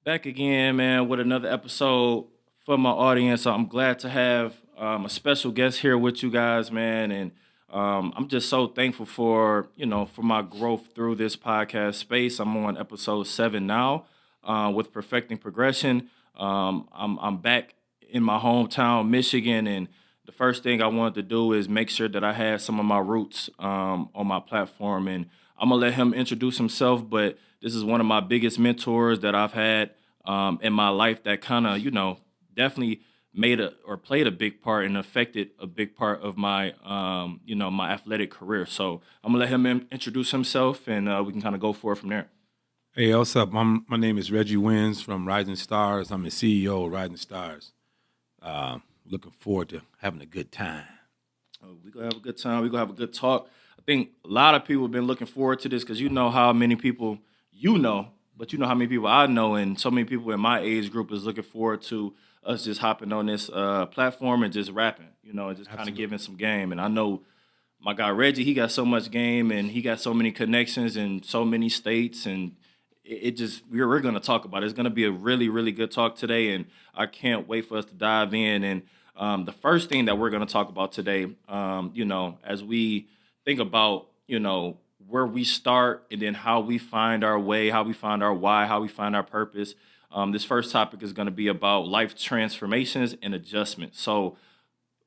Back again, man, with another episode for my audience. I'm glad to have a special guest here with you guys, man, and I'm just so thankful for for my growth through this podcast space. I'm on episode 7 now with perfecting progression. I'm back in my hometown, Michigan, and the first thing I wanted to do is make sure that I had some of my roots on my platform, and I'm gonna let him introduce himself, but this is one of my biggest mentors that I've had in my life that kind of, definitely made a or played a big part and affected a big part of my, my athletic career. So I'm gonna let him introduce himself, and we can kind of go forward from there. Hey, what's up? My name is Reggie Wynns from Rising Stars. I'm the CEO of Rising Stars. Looking forward to having a good time. We're gonna have a good time. We're gonna have a good talk. I think a lot of people have been looking forward to this because you know how many people but you know how many people I know, and so many people in my age group is looking forward to us just hopping on this platform and just rapping, and just kind of Absolutely. giving some game. And I know my guy Reggie, he got so much game and he got so many connections in so many states, and it just we're going to talk about it. It's going to be a really really good talk today, and I can't wait for us to dive in. And the first thing that we're going to talk about today, as we think about where we start and then how we find our way, how we find our why, how we find our purpose. This first topic is going to be about life transformations and adjustments. So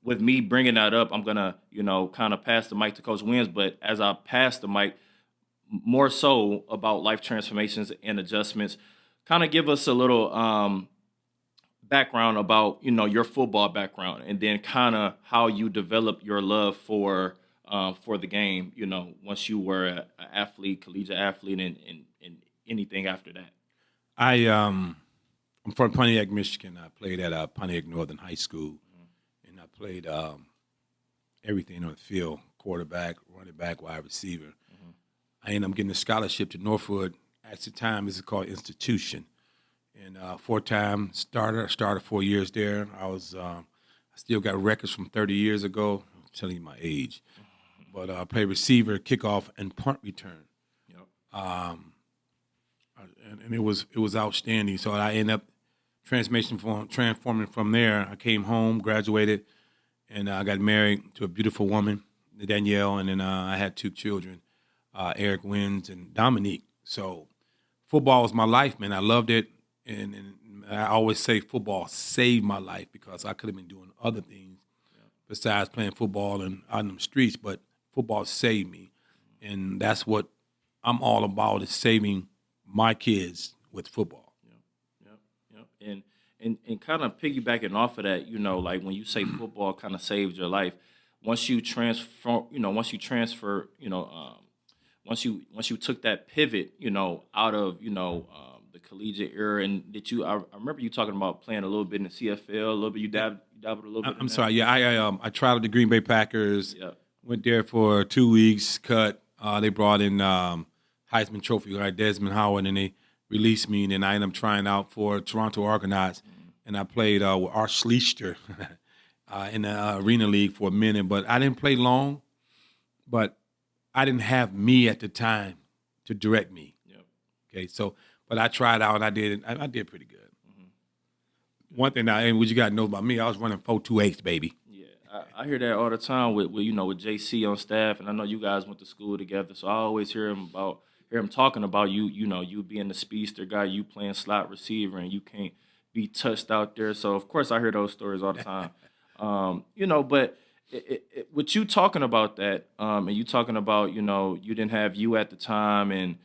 with me bringing that up, I'm gonna, kind of pass the mic to Coach Wins. But as I pass the mic, more so about life transformations and adjustments, kind of give us a little background about your football background, and then kind of how you developed your love for the game. Once you were an athlete, collegiate athlete, and anything after that. I'm from Pontiac, Michigan. I played at Pontiac Northern High School, and I played everything on the field: quarterback, running back, wide receiver. I ended up getting a scholarship to Northwood. At the time, this is called institution, and four-time starter. I started 4 years there. I still got records from 30 years ago. I'm telling you my age. But I played receiver, kickoff, and punt return. Yep. Um, and it was outstanding. So I ended up transforming from there. I came home, graduated, and I got married to a beautiful woman, Danielle, and then I had two children, Eric Wins and Dominique. So football was my life, man. I loved it, and I always say football saved my life because I could have been doing other things besides playing football and out in the streets, but football saved me, and that's what I'm all about is saving my kids with football. Yep, yep, yep. And kind of piggybacking off of that, like when you say football kind of saved your life, once you transfer, once you took that pivot, out of the collegiate era, and I remember you talking about playing a little bit in the CFL, a little bit you dabbled a little bit in I'm that. sorry. Yeah, I traveled to Green Bay Packers. Yeah. Went there for 2 weeks. Cut. They brought in Heisman Trophy guy Desmond Howard, and they released me. And then I ended up trying out for Toronto Argonauts, and I played with Art Schleicher in the Arena League for a minute. But I didn't play long. But I didn't have me at the time to direct me. Yep. Okay, so but I tried out and I did. I did pretty good. Hmm. One thing now, and what you got to know about me, I was running 4.28, baby. Yeah, I hear that all the time with JC on staff, and I know you guys went to school together, so I always hear him talking about you being the speedster guy, you playing slot receiver, and you can't be touched out there. So of course I hear those stories all the time. But with you talking about that, and you talking about you didn't have you at the time, and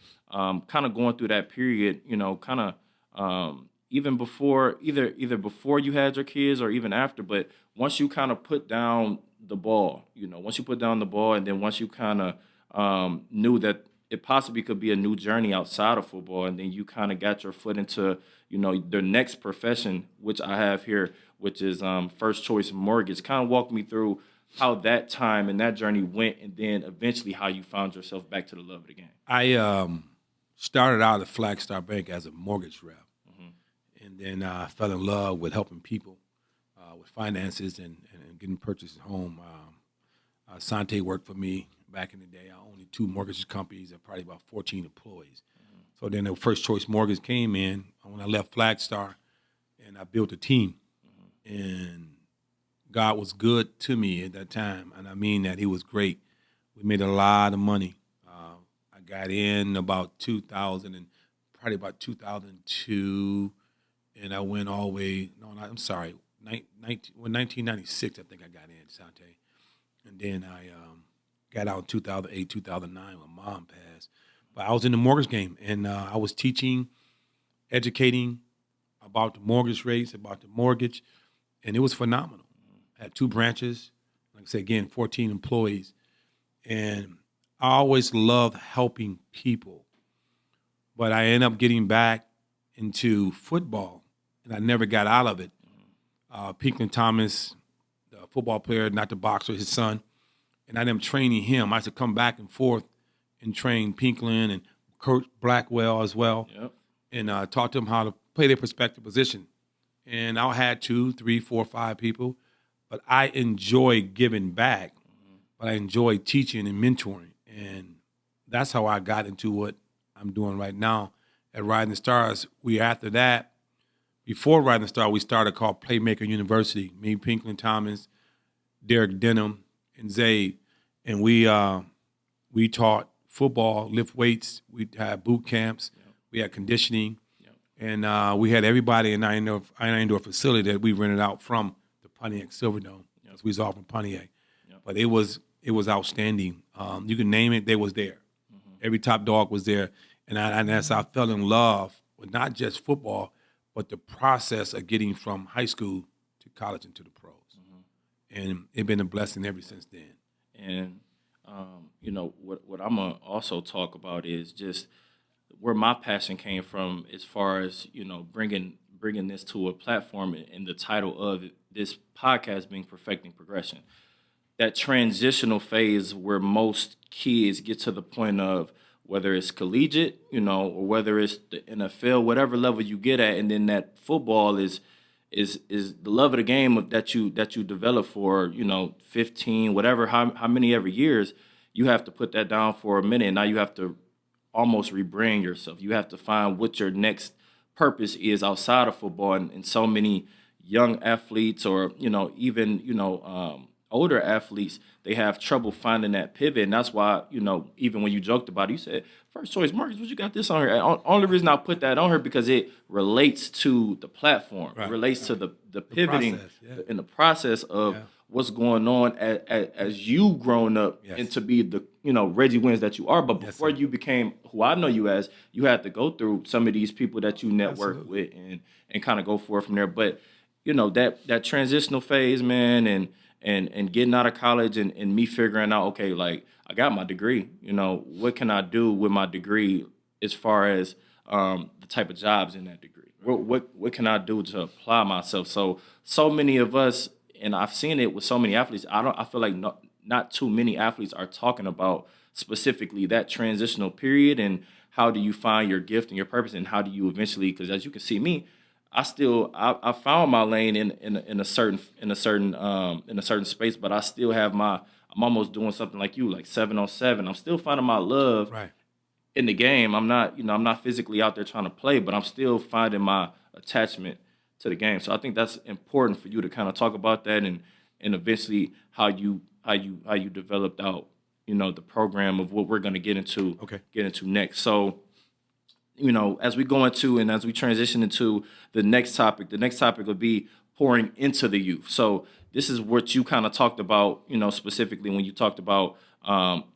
kind of going through that period, kind of even before either before you had your kids or even after, but once you kind of put down the ball, once you put down the ball, and then once you kind of knew that it possibly could be a new journey outside of football, and then you kind of got your foot into the next profession, which I have here, which is first choice mortgage. Kind of walk me through how that time and that journey went, and then eventually how you found yourself back to the love of the game. I started out at Flagstar Bank as a mortgage rep, Hmm. and then I fell in love with helping people with finances and getting purchased home. Sante worked for me back in the day. I owned two mortgage companies and probably about 14 employees. So then the first choice mortgage came in. When when I left Flagstar, and I built a team. And God was good to me at that time, and I mean that. He was great. We made a lot of money. I got in about 2000 and probably about 2002, and I went all the way. No, I'm sorry, 1996. I think I got in, Sante, and then I got out in 2008, 2009 when Mom passed. But I was in the mortgage game, and I was teaching, educating about the mortgage rates, about the mortgage, and it was phenomenal. I had 2 branches, like I said, again, 14 employees. And I always loved helping people. But I ended up getting back into football, and I never got out of it. Pinklin Thomas, the football player, not the boxer, his son, and I ended up training him. I used to come back and forth and train Pinklin and Coach Blackwell as well, and taught them how to play their respective position. And I had 2, 3, 4, 5 people, but I enjoy giving back, but I enjoy teaching and mentoring. And that's how I got into what I'm doing right now at Riding the Stars. Before Riding the Star, we started called Playmaker University. Me, Pinklin Thomas, Derek Denham, and Zabe. And we taught football, lift weights. We had boot camps. We had conditioning. And we had everybody in our indoor facility that we rented out from the Pontiac Silverdome. So we was all from Pontiac. But it was outstanding. You can name it, they was there. Every top dog was there. And as I fell in love with not just football, but the process of getting from high school to college and to the pros. And it's been a blessing ever since then. And, what I'm going to also talk about is just where my passion came from as far as, bringing this to a platform and the title of this podcast being Perfecting Progression. That transitional phase where most kids get to the point of whether it's collegiate, or whether it's the NFL, whatever level you get at, and then that football is the love of the game that you develop for 15 whatever how many every years. You have to put that down for a minute. Now you have to almost rebrand yourself. You have to find what your next purpose is outside of football, and so many young athletes or even older athletes, they have trouble finding that pivot. And that's why, even when you joked about it, you said, first choice Marcus, what you got this on here? Only reason I put that on here because it relates to the platform. Right. It relates to the pivoting process, in the process of what's going on as you growing up and to be the, Reggie Wynns that you are. But before you became who I know you as, you had to go through some of these people that you network with and kind of go forward from there. But, that transitional phase, man, and getting out of college and me figuring out, okay, like I got my degree, what can I do with my degree as far as the type of jobs in that degree? What can I do to apply myself? So many of us, and I've seen it with so many athletes, I feel like not too many athletes are talking about specifically that transitional period and how do you find your gift and your purpose and how do you eventually, because as you can see me, I found my lane in a certain space, but I still have I'm almost doing something like you, like 7-on-7. I'm still finding my love in the game. I'm not physically out there trying to play, but I'm still finding my attachment to the game. So I think that's important for you to kind of talk about that and eventually how you developed out, the program of what we're going to get into next. So, as we go into and as we transition into the next topic will be pouring into the youth. So this is what you kind of talked about, specifically when you talked about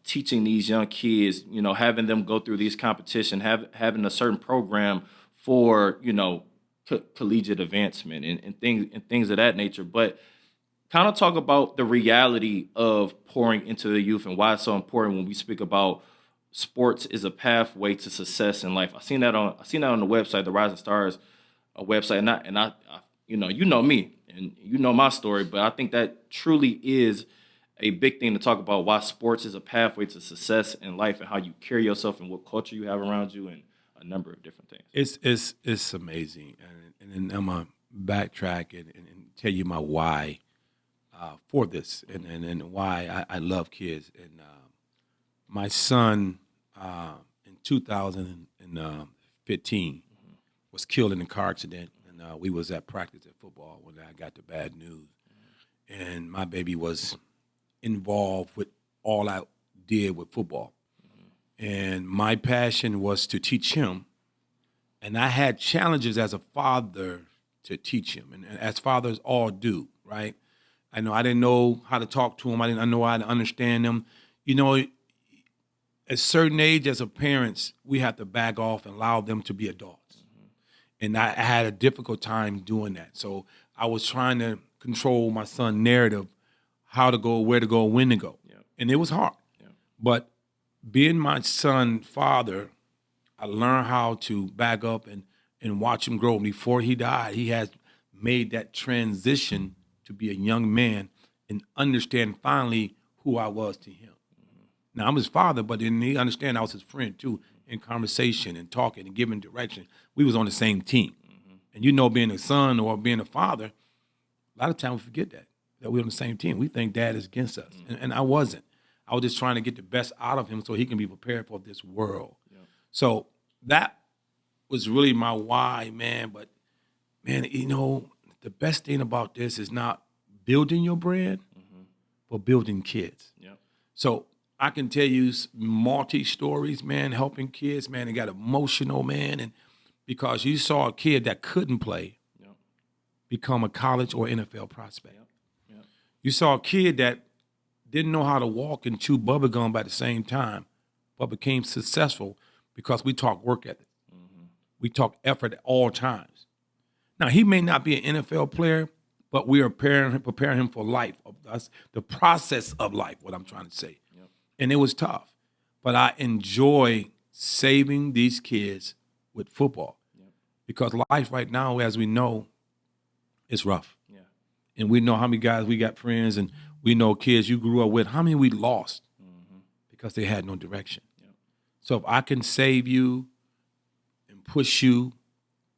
teaching these young kids, having them go through these competition, having a certain program for, collegiate advancement and things of that nature. But kind of talk about the reality of pouring into the youth and why it's so important when we speak about sports is a pathway to success in life. I seen that on the website, the Rising Stars website, and I you know me and you know my story, but I think that truly is a big thing to talk about why sports is a pathway to success in life and how you carry yourself and what culture you have around you and a number of different things. It's amazing, and I'm gonna backtrack and tell you my why for this and why I love kids. And my son in 2015 was killed in a car accident, and we was at practice at football when I got the bad news. And my baby was involved with all I did with football. And my passion was to teach him. And I had challenges as a father to teach him, and as fathers all do, right? I know I didn't know how to talk to him. I didn't know how to understand him. You know, at a certain age as a parents, we have to back off and allow them to be adults. And I had a difficult time doing that. So I was trying to control my son's narrative, how to go, where to go, when to go. Yeah. And it was hard. Yeah. But being my son's father, I learned how to back up and watch him grow. Before he died, he has made that transition to be a young man and understand finally who I was to him. Now, I'm his father, but then he understand I was his friend too, in conversation and talking and giving direction. We was on the same team. And you know, being a son or being a father, a lot of times we forget that we're on the same team. We think dad is against us. And I wasn't. I was just trying to get the best out of him so he can be prepared for this world. Yeah. So that was really my why, man. But, man, you know, the best thing about this is not building your brand, but building kids. Yeah. So I can tell you multi-stories, man, helping kids, man. It got emotional, man. And because you saw a kid that couldn't play become a college or NFL prospect. Yeah. You saw a kid that didn't know how to walk and chew bubble gum at the same time, but became successful because we talk work ethic. We talk effort at all times. Now, he may not be an NFL player, but we are preparing him for life. That's the process of life, what I'm trying to say. Yep. And it was tough. But I enjoy saving these kids with football because life right now, as we know, is rough. Yeah. And we know how many guys we got friends and we know kids you grew up with, how many we lost because they had no direction. Yep. So if I can save you and push you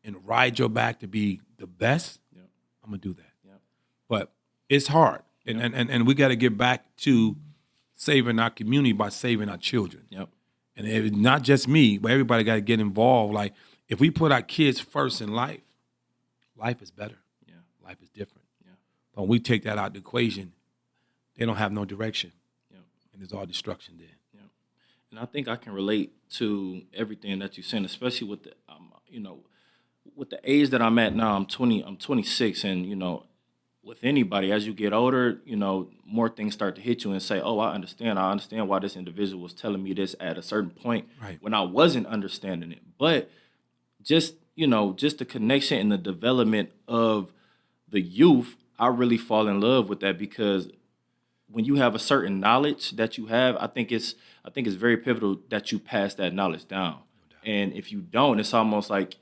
and ride your back to be the best, I'm going to do that. Yep. But it's hard. And we got to get back to saving our community by saving our children. Yep. And it's not just me, but everybody got to get involved. Like, if we put our kids first in life, life is better. Yeah. Life is different. Yeah. But when we take that out of the equation, they don't have no direction. Yep. And there's all destruction there. Yep. And I think I can relate to everything that you're saying, especially with the, with the age that I'm at now. I'm 26, and with anybody, as you get older, more things start to hit you and say, "Oh, I understand why this individual was telling me this at a certain point when I wasn't understanding it." But just the connection and the development of the youth, I really fall in love with that, because when you have a certain knowledge that you have, I think it's very pivotal that you pass that knowledge down. And if you don't, it's almost like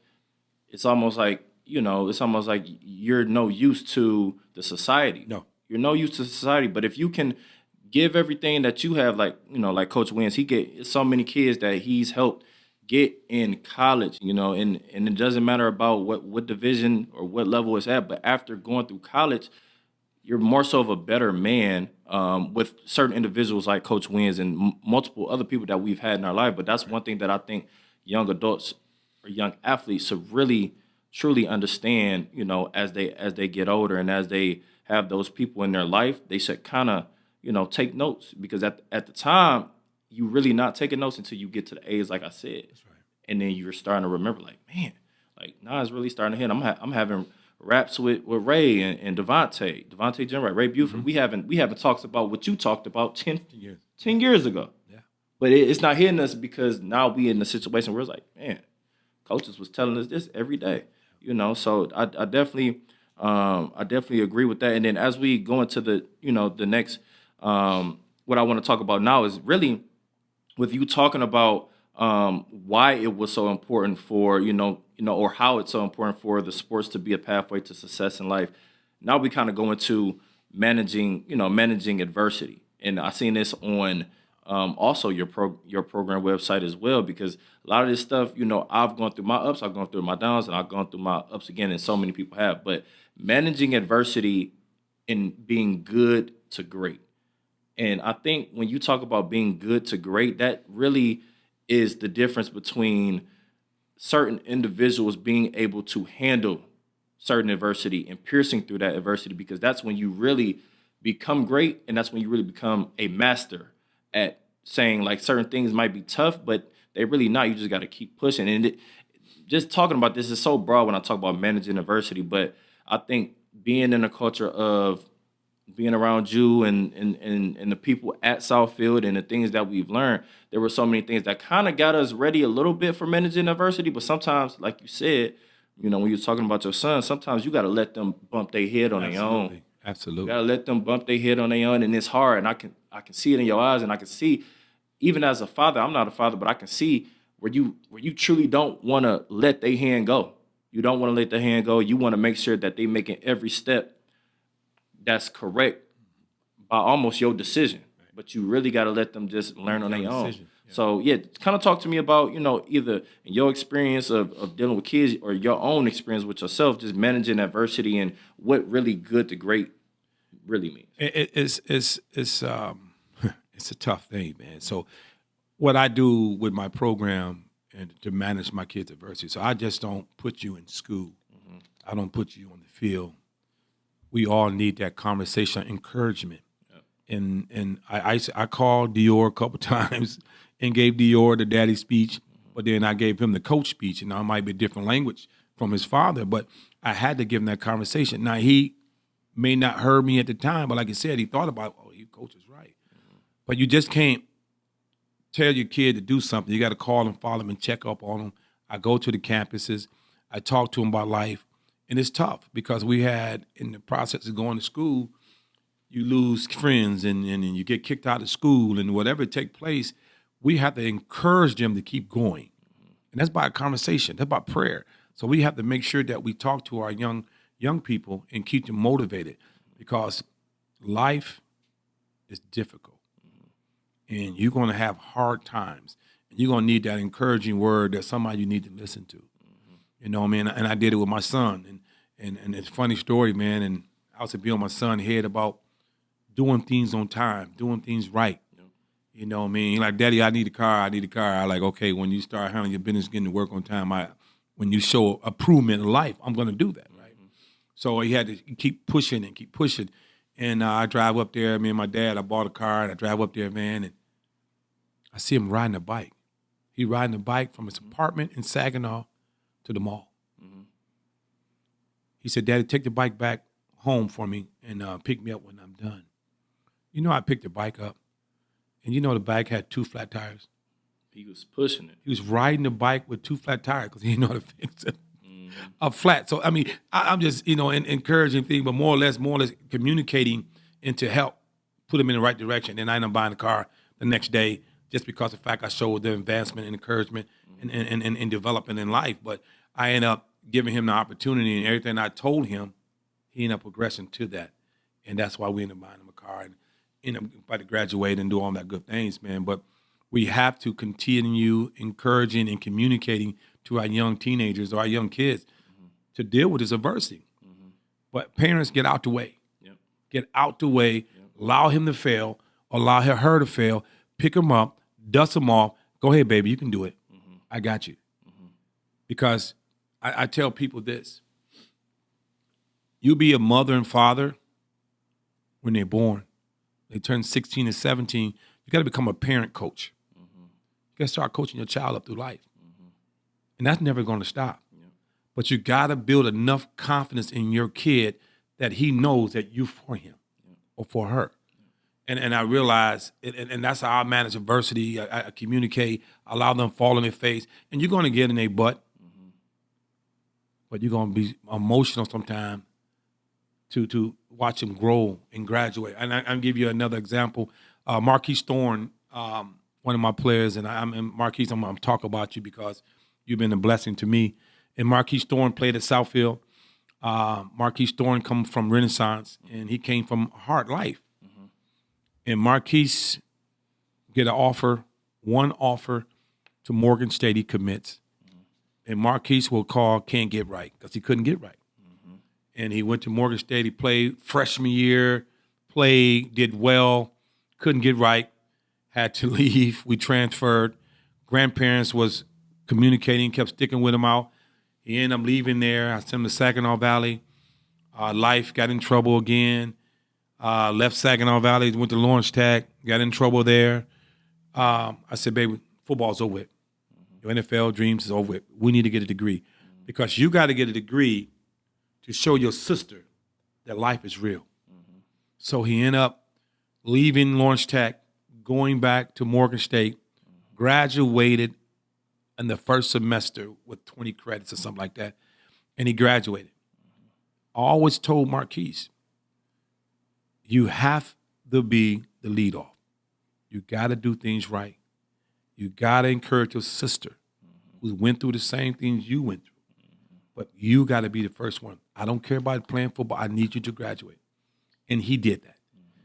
you're no use to the society. No. You're no use to society. But if you can give everything that you have, like Coach Wynns, he get so many kids that he's helped get in college, and it doesn't matter about what division or what level it's at, but after going through college, you're more so of a better man with certain individuals like Coach Wynns and multiple other people that we've had in our life. But that's one thing that I think young adults or young athletes should really truly understand, as they get older and as they have those people in their life, they should kind of, take notes, because at the time, you really not taking notes until you get to the age, like I said. That's right. And then you're starting to remember, like, man, like, nah, it's really starting to hit. I'm having raps with Ray and Devontae Jenwright, Ray Buford. We haven't talked about what you talked about 10 years ago. Yeah. But it's not hitting us because now we in a situation where it's like, man, coaches was telling us this every day, So I definitely agree with that. And then as we go into the the next what I want to talk about now is really with you talking about why it was so important for or how it's so important for the sports to be a pathway to success in life. Now we kind of go into managing adversity, and I seen this on also your program website as well, because a lot of this stuff, I've gone through my ups, I've gone through my downs, and I've gone through my ups again, and so many people have. But managing adversity and being good to great. And I think when you talk about being good to great, that really is the difference between certain individuals being able to handle certain adversity and piercing through that adversity, because that's when you really become great, and that's when you really become a master at saying like certain things might be tough, but they really not. You just got to keep pushing. And just talking about this is so broad when I talk about managing adversity, but I think being in a culture of being around you and the people at Southfield and the things that we've learned, there were so many things that kind of got us ready a little bit for managing adversity. But sometimes, like you said, when you're talking about your son, sometimes you got to let them bump their head on their own. You Absolutely. got to let them bump their head on their own, and it's hard. And I can see it in your eyes, and I can see, even as a father, I'm not a father, but I can see where you truly don't want to let their hand go. You don't want to let their hand go. You want to make sure that they making every step that's correct by almost your decision, but you really got to let them just learn on their own. Yeah. So yeah, kind of talk to me about, either in your experience of dealing with kids or your own experience with yourself, just managing adversity and what really good to great really means. It's it's a tough thing, man. So what I do with my program and to manage my kids' adversity, so I just don't put you in school. Mm-hmm. I don't put you on the field. We all need that conversation, encouragement. Yep. And I called Dior a couple times and gave Dior the daddy speech, but then I gave him the coach speech, and now it might be a different language from his father, but I had to give him that conversation. Now, he may not heard me at the time, but like I said, he thought about, your coach is right. Mm-hmm. But you just can't tell your kid to do something. You got to call and follow them and check up on them. I go to the campuses. I talk to them about life. And it's tough because we had, in the process of going to school, you lose friends and you get kicked out of school and whatever take place, we have to encourage them to keep going. And that's by a conversation. That's by prayer. So we have to make sure that we talk to our young people and keep them motivated because life is difficult. And you're going to have hard times. And you're going to need that encouraging word that somebody you need to listen to. You know what I mean? And I did it with my son. And it's a funny story, man. And I used to be on my son's head about doing things on time, doing things right. Yep. You know what I mean? He's like, Daddy, I need a car. I like, okay, when you start handling your business, getting to work on time, when you show improvement in life, I'm going to do that, right? Mm-hmm. So he had to keep pushing. And I drive up there, me and my dad, I bought a car, and I drive up there, man, and I see him riding a bike. He riding a bike from his apartment in Saginaw to the mall. Mm-hmm. He said, Daddy, take the bike back home for me and pick me up when I'm done. I picked the bike up, and the bike had 2 flat tires. He was pushing it. He was riding the bike with 2 flat tires because he didn't know how to fix it. Mm-hmm. A flat. So, I mean, I'm just, encouraging things, but more or less communicating and to help put him in the right direction. And I ended up buying the car the next day just because of the fact I showed the advancement and encouragement and development in life. But I ended up giving him the opportunity, and everything I told him, he ended up progressing to that. And that's why we ended up buying him a car and ended up about to graduate and do all that good things, man. But we have to continue encouraging and communicating to our young teenagers or our young kids to deal with this adversity. Mm-hmm. But parents, get out the way. Yep. Get out the way. Yep. Allow him to fail. Allow her to fail. Pick him up. Dust him off. Go ahead, baby. You can do it. Mm-hmm. I got you. Mm-hmm. Because I tell people this. You be a mother and father when they're born. They turn 16 and 17. You got to become a parent coach. Mm-hmm. You got to start coaching your child up through life. Mm-hmm. And that's never going to stop. Yeah. But you got to build enough confidence in your kid that he knows that you're for him or for her. Yeah. And I realize, and that's how I manage adversity. I communicate, allow them to fall on their face. And you're going to get in their butt. Mm-hmm. But you're going to be emotional sometimes to watch them grow and graduate. And I'll give you another example. Marquise Thorne, one of my players, and Marquise, I'm talking about you because you've been a blessing to me. And Marquise Thorne played at Southfield. Marquise Thorne comes from Renaissance, and he came from hard life. Mm-hmm. And Marquise get one offer to Morgan State. He commits. Mm-hmm. And Marquise will call, can't get right, because he couldn't get right. Mm-hmm. And he went to Morgan State. He played freshman year, did well, couldn't get right, had to leave. We transferred. Grandparents was communicating, kept sticking with him out. He ended up leaving there. I sent him to Saginaw Valley. Life got in trouble again. Left Saginaw Valley, went to Lawrence Tech, got in trouble there. I said, baby, football's over with. Your NFL dreams is over with. We need to get a degree. Because you got to get a degree to show your sister that life is real. So he ended up leaving Lawrence Tech, going back to Morgan State, graduated in the first semester with 20 credits or something like that, and he graduated. I always told Marquise, you have to be the leadoff. You got to do things right. You got to encourage your sister who went through the same things you went through. But you got to be the first one. I don't care about playing football. I need you to graduate. And he did that.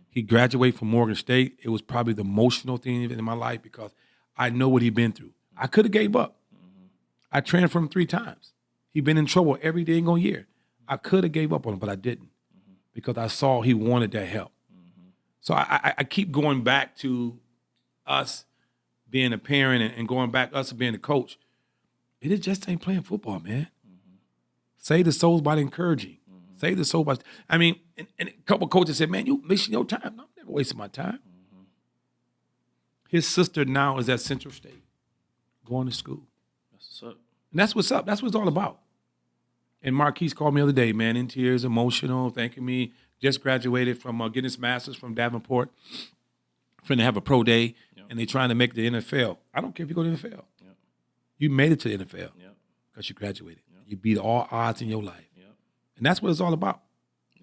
He graduated from Morgan State. It was probably the emotional thing in my life because I know what he'd been through. I could have gave up. I transferred him 3 times. He'd been in trouble every single year. I could have gave up on him, but I didn't because I saw he wanted that help. So I keep going back to us being a parent and going back us being a coach. It just ain't playing football, man. Save the souls by encouraging. Save the soul by. I mean, and a couple of coaches said, man, you wasting your time. No, I'm never wasting my time. His sister now is at Central State going to school. That's what's up. And that's what's up. That's what it's all about. And Marquise called me the other day, man, in tears, emotional, thanking me. Just graduated from getting his master's from Davenport. Finna have a pro day, and they trying to make the NFL. I don't care if you go to the NFL. You made it to the NFL because you graduated. You beat all odds in your life. And that's what it's all about.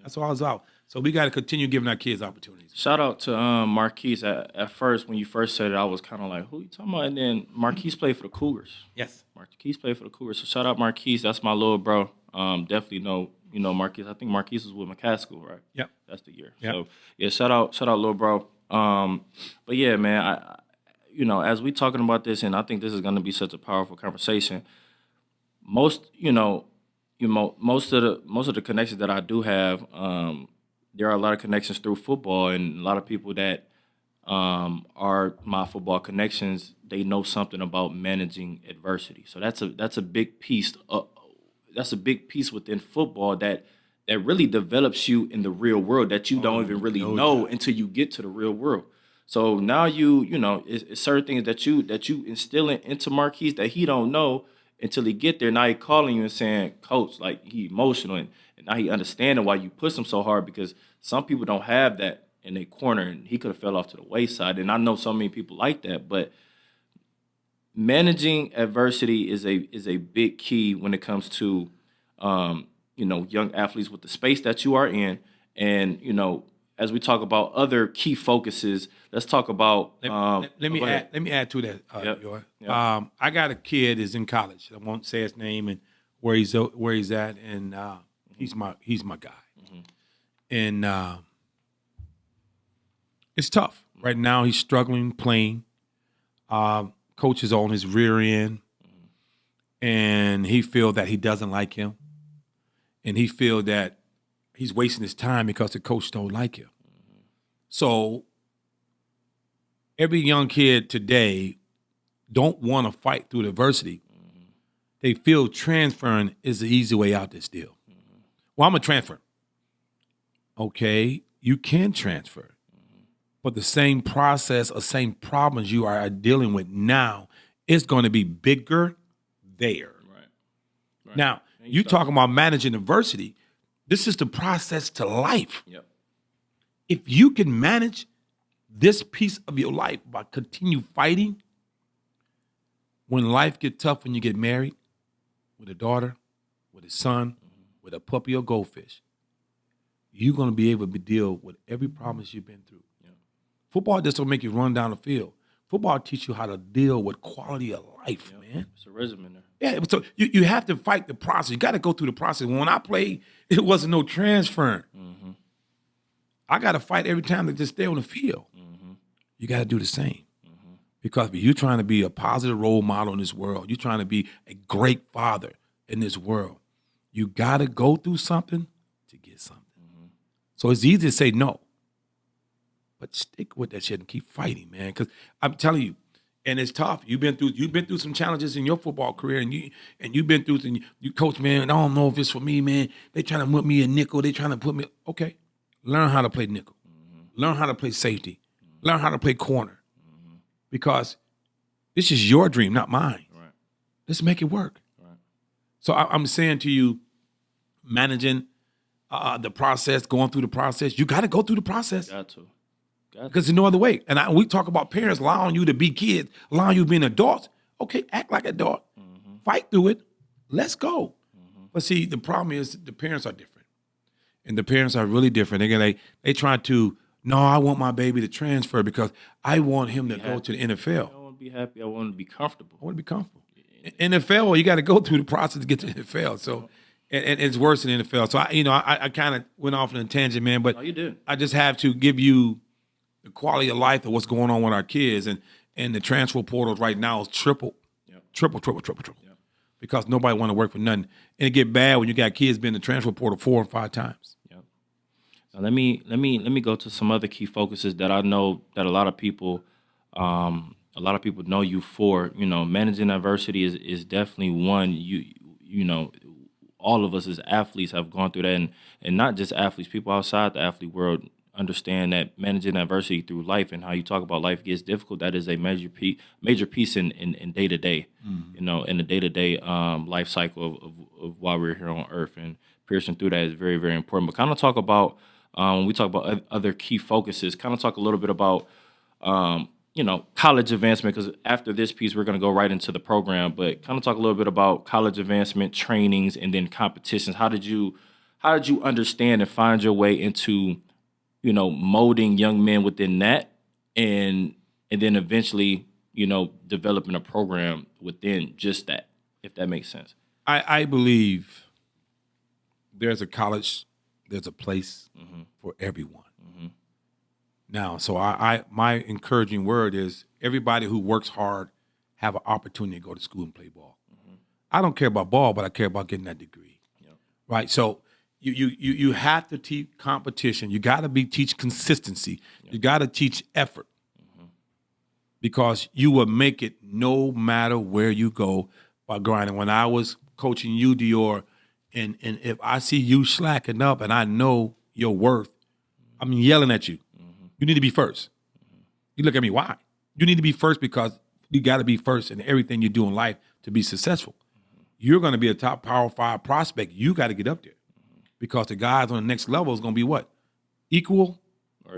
That's all it's about. So we got to continue giving our kids opportunities. Shout out to Marquise. At first, when you first said it, I was kind of like, who you talking about? And then Marquise played for the Cougars. Yes. Marquise played for the Cougars. So shout out Marquise. That's my little bro. Definitely know Marquise. I think Marquise was with McCaskill, right? Yep. That's the year. Yep. So yeah, shout out little bro. But yeah, man, I as we talking about this, and I think this is going to be such a powerful conversation. Most of the connections that I do have, there are a lot of connections through football, and a lot of people that are my football connections. They know something about managing adversity. So that's a big piece. That's a big piece within football that really develops you in the real world that you don't even really know until you get to the real world. So now it's certain things that you instilling into Marquise that he don't know until he get there. Now he calling you and saying, Coach, like he emotional and now he understanding why you push him so hard because some people don't have that in their corner and he could have fell off to the wayside. And I know so many people like that, but managing adversity is a big key when it comes to young athletes with the space that you are in. And as we talk about other key focuses, let's talk about. Let me add to that, Yor. I got a kid is in college. I won't say his name and where he's at, and he's my guy. And it's tough right now. He's struggling playing. Coach is on his rear end, and he feel that he doesn't like him, and he feel that he's wasting his time because the coach don't like him. So every young kid today don't want to fight through adversity. They feel transferring is the easy way out this deal. Well, I'm a transfer. Okay, you can transfer. But the same process or same problems you are dealing with now is going to be bigger there. Right. Now, you talking about managing adversity. This is the process to life. Yep. If you can manage this piece of your life by continue fighting, when life gets tough, when you get married with a daughter, with a son, with a puppy or goldfish, you're going to be able to deal with every problem you've been through. Yep. Football just don't make you run down the field. Football teach you how to deal with quality of life, man. It's a resume there. Yeah, so you have to fight the process. You got to go through the process. When I played, it wasn't no transferring. I got to fight every time to just stay on the field. You got to do the same. Because if you're trying to be a positive role model in this world, you're trying to be a great father in this world, you got to go through something to get something. So it's easy to say no. But stick with that shit and keep fighting, man. Because I'm telling you, And it's tough. You've been through some challenges in your football career, and you've been through and you coach, man. I don't know if it's for me, man. They trying to put me in nickel. They trying to put me. Okay, learn how to play nickel. Learn how to play safety. Learn how to play corner, because this is your dream, not mine. Right. Let's make it work. Right. So I'm saying to you, managing the process, going through the process. You got to go through the process. Got to. Because there's no other way. And we talk about parents allowing you to be kids, allowing you to be an adult. Okay, act like an adult. Fight through it. Let's go. But see, the problem is the parents are different. And the parents are really different. They try to, no, I want my baby to transfer because I want him to go to the NFL. I want to be happy. I want to be comfortable. I want to be comfortable. NFL, you got to go through the process to get to the NFL. So, and it's worse than NFL. So, I kind of went off on a tangent, man. But Oh, you did. I just have to give you the quality of life of what's going on with our kids, and the transfer portals right now is triple, triple, because nobody want to work for nothing, and it get bad when you got kids being in the transfer portal 4 and 5 times. Yep. Now let me go to some other key focuses that I know that a lot of people know you for. Managing adversity is definitely one. You know, all of us as athletes have gone through that, and not just athletes, people outside the athlete world understand that managing adversity through life and how you talk about life gets difficult. That is a major piece in day to day, in the day to day life cycle of why we're here on Earth, and piercing through that is very, very important. But kind of talk about when we talk about other key focuses, kind of talk a little bit about college advancement, because after this piece we're going to go right into the program. But kind of talk a little bit about college advancement, trainings, and then competitions. How did you understand and find your way into molding young men within that, and then eventually, developing a program within just that, if that makes sense? I believe there's a college, there's a place for everyone. Now, so my encouraging word is everybody who works hard have an opportunity to go to school and play ball. I don't care about ball, but I care about getting that degree. Right? So you have to teach competition. You got to teach consistency. You got to teach effort, because you will make it no matter where you go by grinding. When I was coaching you, Dior, and if I see you slacking up and I know your worth, I'm yelling at you. You need to be first. You look at me, why? You need to be first because you got to be first in everything you do in life to be successful. You're going to be a top Power 5 prospect. You got to get up there, because the guys on the next level is going to be what? Equal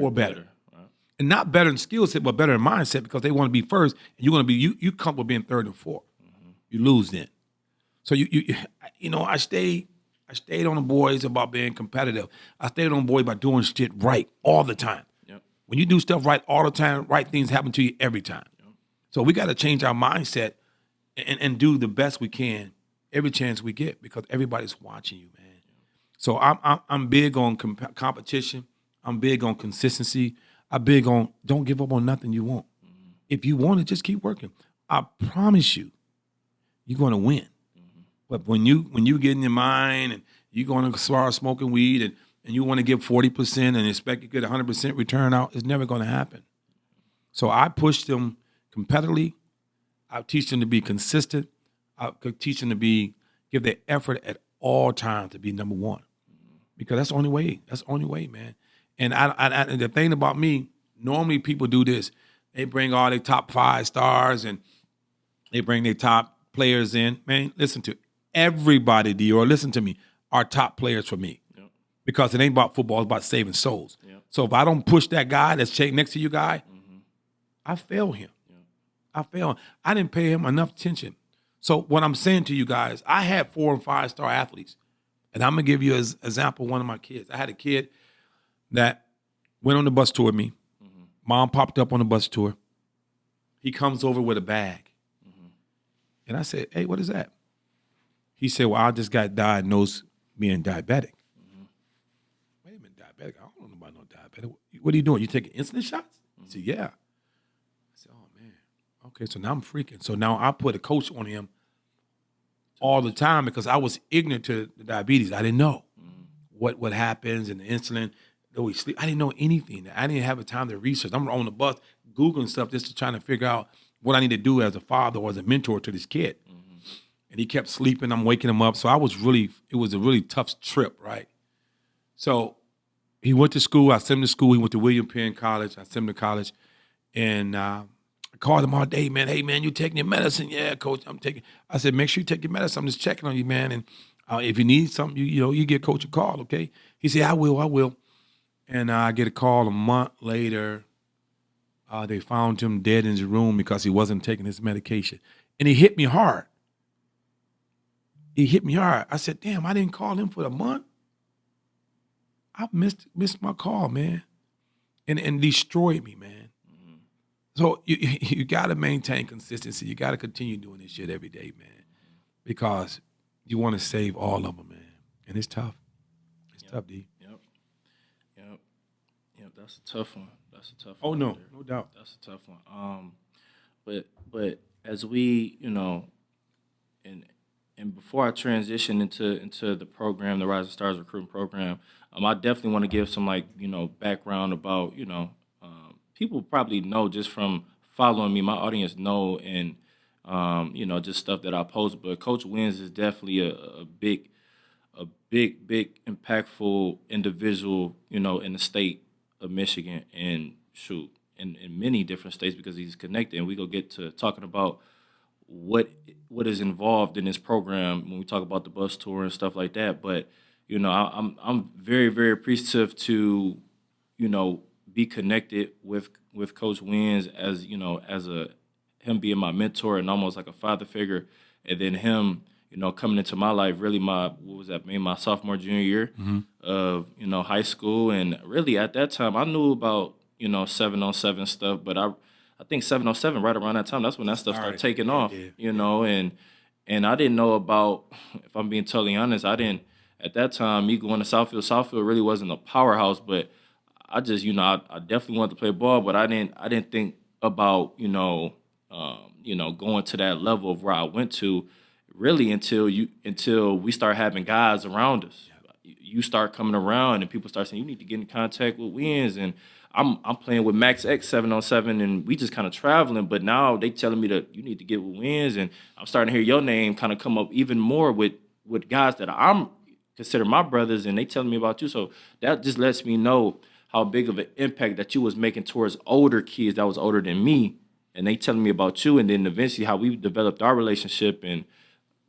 or better. Right. And not better in skill set, but better in mindset, because they want to be first, and you're going to be, you come with being third and fourth. You lose then. So I stayed on the boys about being competitive. I stayed on the boys by doing shit right all the time. When you do stuff right all the time, right things happen to you every time. So we got to change our mindset and do the best we can every chance we get, because everybody's watching you, man. So I'm big on competition. I'm big on consistency. I'm big on don't give up on nothing you want. If you want it, just keep working. I promise you, you're going to win. But when you get in your mind and you're going to start smoking weed and you want to give 40% and expect to get 100% return out, it's never going to happen. So I push them competitively. I teach them to be consistent. I teach them to give their effort at all times to be number one, because that's the only way. That's the only way, man. And and the thing about me, normally people do this. They bring all their top 5 stars and they bring their top players in. Man, listen to everybody, Dior. Listen to me. Are top players for me. Because it ain't about football, it's about saving souls. So if I don't push that guy that's next to you guy, I fail him. I fail him. I didn't pay him enough attention. So what I'm saying to you guys, I had 4 and 5 star athletes. And I'm going to give you an example of one of my kids. I had a kid that went on the bus tour with me. Mom popped up on the bus tour. He comes over with a bag. And I said, hey, what is that? He said, well, I just got diagnosed being diabetic. Wait a minute, diabetic? I don't know about no diabetic. What are you doing? You taking insulin shots? He said, yeah. I said, oh, man. Okay, so now I'm freaking. So now I put a coach on him all the time because I was ignorant to the diabetes. I didn't know what happens and the insulin. Though we sleep, I didn't know anything. I didn't have the time to research. I'm on the bus Googling stuff just to try to figure out what I need to do as a father or as a mentor to this kid. And he kept sleeping. I'm waking him up. So it was a really tough trip, right? So he went to school. I sent him to school. He went to William Penn College. I sent him to college. And I called him all day, man. Hey, man, you taking your medicine? Yeah, coach, I'm taking. I said, make sure you take your medicine. I'm just checking on you, man. And if you need something, you give coach a call, okay? He said, I will. And I get a call a month later. They found him dead in his room because he wasn't taking his medication. And he hit me hard. I said, damn, I didn't call him for a month. I missed my call, man. And destroyed me, man. So you got to maintain consistency. You got to continue doing this shit every day, man, because you want to save all of them, man. And it's tough. It's tough, D. Yep. That's a tough one. Oh, no doubt. That's a tough one. But as we, and before I transition into the program, the Rising Stars Recruiting Program, I definitely want to give some background about people probably know just from following me. My audience know, and just stuff that I post. But Coach Wynns is definitely a big impactful individual, in the state of Michigan, and in many different states, because he's connected. And we go get to talking about what is involved in this program when we talk about the bus tour and stuff like that. But I'm very, very appreciative to be connected with Coach Wynns, as him being my mentor and almost like a father figure, and then him coming into my life really my sophomore junior year of high school. And really at that time I knew about 7-on-7 stuff, but I think 7-on-7 right around that time, that's when that stuff started taking off. And I didn't know about, if I'm being totally honest, I didn't at that time, me going to Southfield really wasn't a powerhouse, but I just, I definitely wanted to play ball, but I didn't think about, going to that level of where I went to, really until we start having guys around us. You start coming around and people start saying, you need to get in contact with Wynns, and I'm playing with Max X 7-on-7, and we just kind of traveling. But now they telling me that you need to get with Wynns, and I'm starting to hear your name kind of come up even more with guys that I'm consider my brothers, and they telling me about you. So that just lets me know how big of an impact that you was making towards older kids that was older than me, and they telling me about you, and then eventually how we developed our relationship. And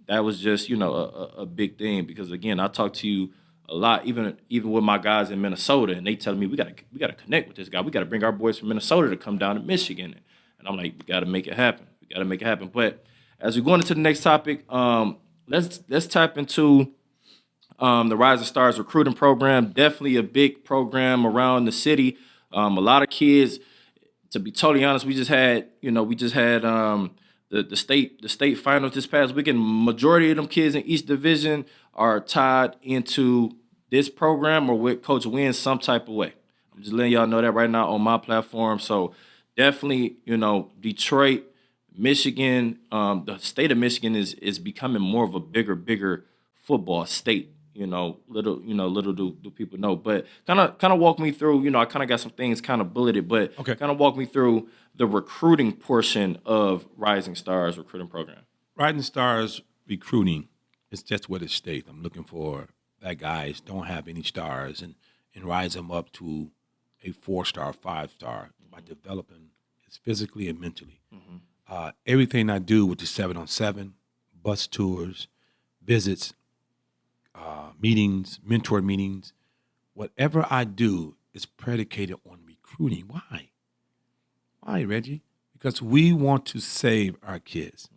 that was just a big thing, because again, I talk to you a lot, even with my guys in Minnesota, and they telling me we gotta connect with this guy. We gotta bring our boys from Minnesota to come down to Michigan, and I'm like, we gotta make it happen. But as we go into the next topic, let's tap into the Rising Stars Recruiting Program. Definitely a big program around the city. A lot of kids. To be totally honest, we just had the state finals this past weekend. Majority of them kids in each division are tied into this program or with Coach Wynns some type of way. I'm just letting y'all know that right now on my platform. So definitely, Detroit, Michigan, the state of Michigan is becoming more of a bigger football state. Little do people know. But kind of walk me through, I kind of got some things kind of bulleted, but Okay. kind of walk me through the recruiting portion of Rising Stars Recruiting Program. Rising Stars Recruiting is just what it states. I'm looking for that guys don't have any stars and rise them up to a 4-star, 5-star by developing it physically and mentally. Everything I do with the 7-on-7, bus tours, visits, meetings, mentor meetings, whatever I do is predicated on recruiting. Why, Reggie? Because we want to save our kids.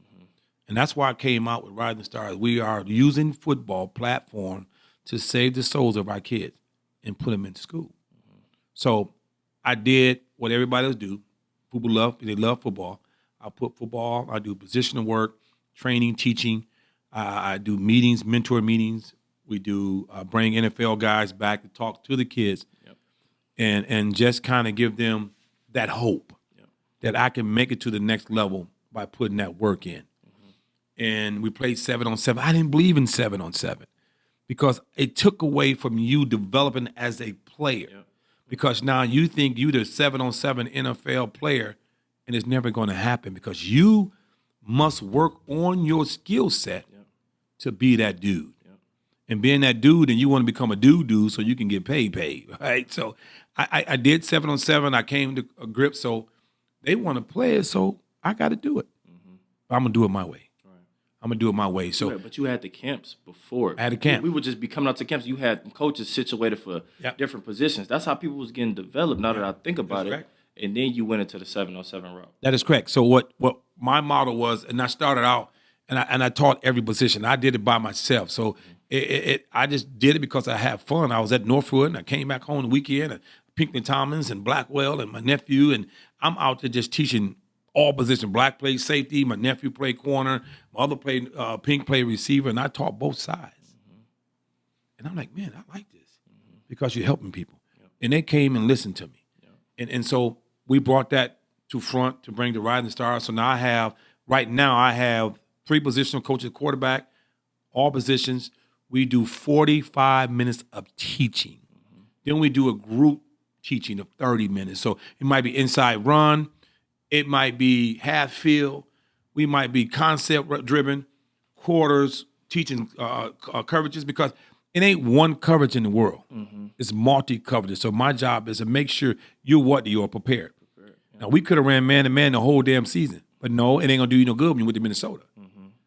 And that's why I came out with Rising Stars. We are using football platform to save the souls of our kids and put them into school. So I did what everybody else do. People love football. I put football, I do positional work, training, teaching. I do meetings, mentor meetings. We do bring NFL guys back to talk to the kids, and just kind of give them that hope that I can make it to the next level by putting that work in. And we played 7-on-7. I didn't believe in 7-on-7 because it took away from you developing as a player. Because now you think you the 7-on-7 NFL player, and it's never going to happen because you must work on your skill set to be that dude. And being that dude, and you want to become a dude so you can get paid, right? So I did 7-on-7. I came to a grip, so they want to play it, so I got to do it. I'm going to do it my way. I'm going to do it my way. So, but you had the camps before. I had a camp. We would just be coming out to camps. You had coaches situated for different positions. That's how people was getting developed, now that I think about it. Correct. And then you went into the 7-on-7 route. That is correct. So what my model was, and I started out, and I taught every position. I did it by myself. So I just did it because I had fun. I was at Northwood, and I came back home the weekend, and Pinckney Thomas and Blackwell and my nephew, and I'm out there just teaching all positions. Black played safety, my nephew played corner, my other played Pink played receiver, and I taught both sides. And I'm like, man, I like this because you're helping people. And they came and listened to me. And so we brought that to front to bring the Rising Stars. So now right now I have 3 positional coaches, quarterback, all positions. We do 45 minutes of teaching. Then we do a group teaching of 30 minutes. So it might be inside run. It might be half field. We might be concept driven, quarters, teaching coverages, because it ain't one coverage in the world. It's multi-coverage. So my job is to make sure you're prepared. Now, we could have ran man-to-man the whole damn season, but no, it ain't going to do you no good when you went to Minnesota.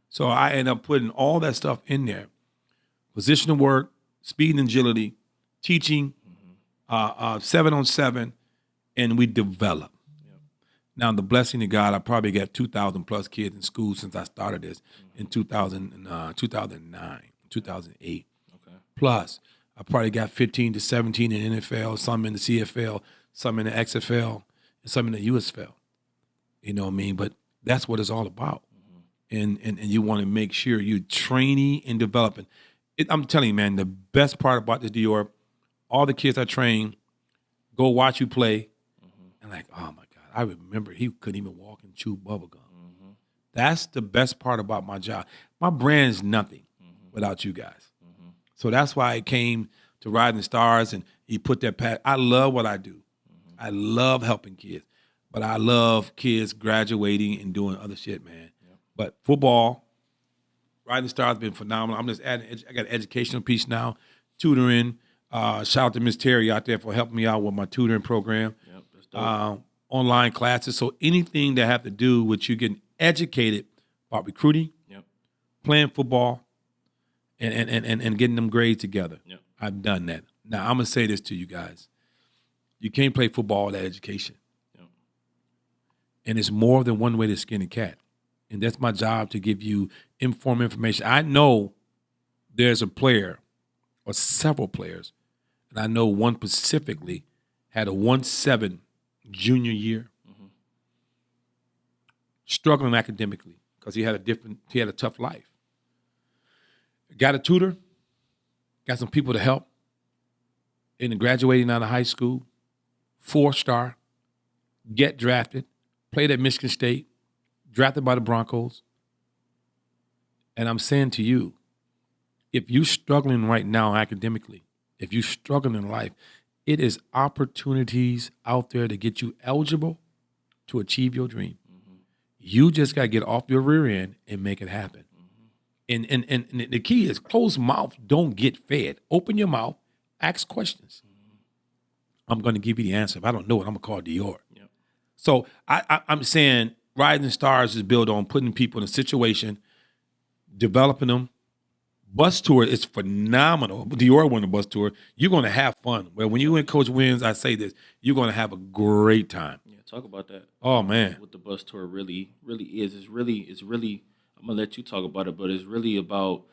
So I end up putting all that stuff in there. Positional work, speed and agility, teaching, 7-on-7, and we develop. Now, the blessing of God, I probably got 2,000 plus kids in school since I started this in 2009, 2008. Plus, I probably got 15 to 17 in NFL, some in the CFL, some in the XFL, and some in the USFL. You know what I mean? But that's what it's all about. And you want to make sure you're training and developing. I'm telling you, man, the best part about this, Dior, all the kids I train go watch you play, and like, oh, my God, I remember he couldn't even walk and chew bubble gum. That's the best part about my job. My brand is nothing without you guys. So that's why I came to Rising Stars, and he put that pat. I love what I do. I love helping kids, but I love kids graduating and doing other shit, man. But football, Rising Stars has been phenomenal. I'm just adding. I got an educational piece now, tutoring. Shout out to Miss Terry out there for helping me out with my tutoring program. That's dope. Online classes. So anything that have to do with you getting educated about recruiting, playing football, and getting them grades together. I've done that. Now, I'm going to say this to you guys. You can't play football without education. And it's more than one way to skin a cat. And that's my job, to give you informed information. I know there's a player or several players, and I know one specifically had a 1.7 junior year, struggling academically because he had a tough life. Got a tutor, got some people to help, and graduating out of high school, 4-star, get drafted, played at Michigan State, drafted by the Broncos. And I'm saying to you, if you're struggling right now academically, if you're struggling in life, it is opportunities out there to get you eligible to achieve your dream. You just got to get off your rear end and make it happen. And the key is closed mouth don't get fed. Open your mouth, ask questions. I'm going to give you the answer. If I don't know it, I'm going to call Dior. So I'm saying Rising Stars is built on putting people in a situation, developing them. Bus tour is phenomenal. Dior won the bus tour. You're going to have fun. Well, when you and Coach Wynns, I say this, you're going to have a great time. Talk about that. Oh, man. What the bus tour really is. It's really, I'm going to let you talk about it, but it's really about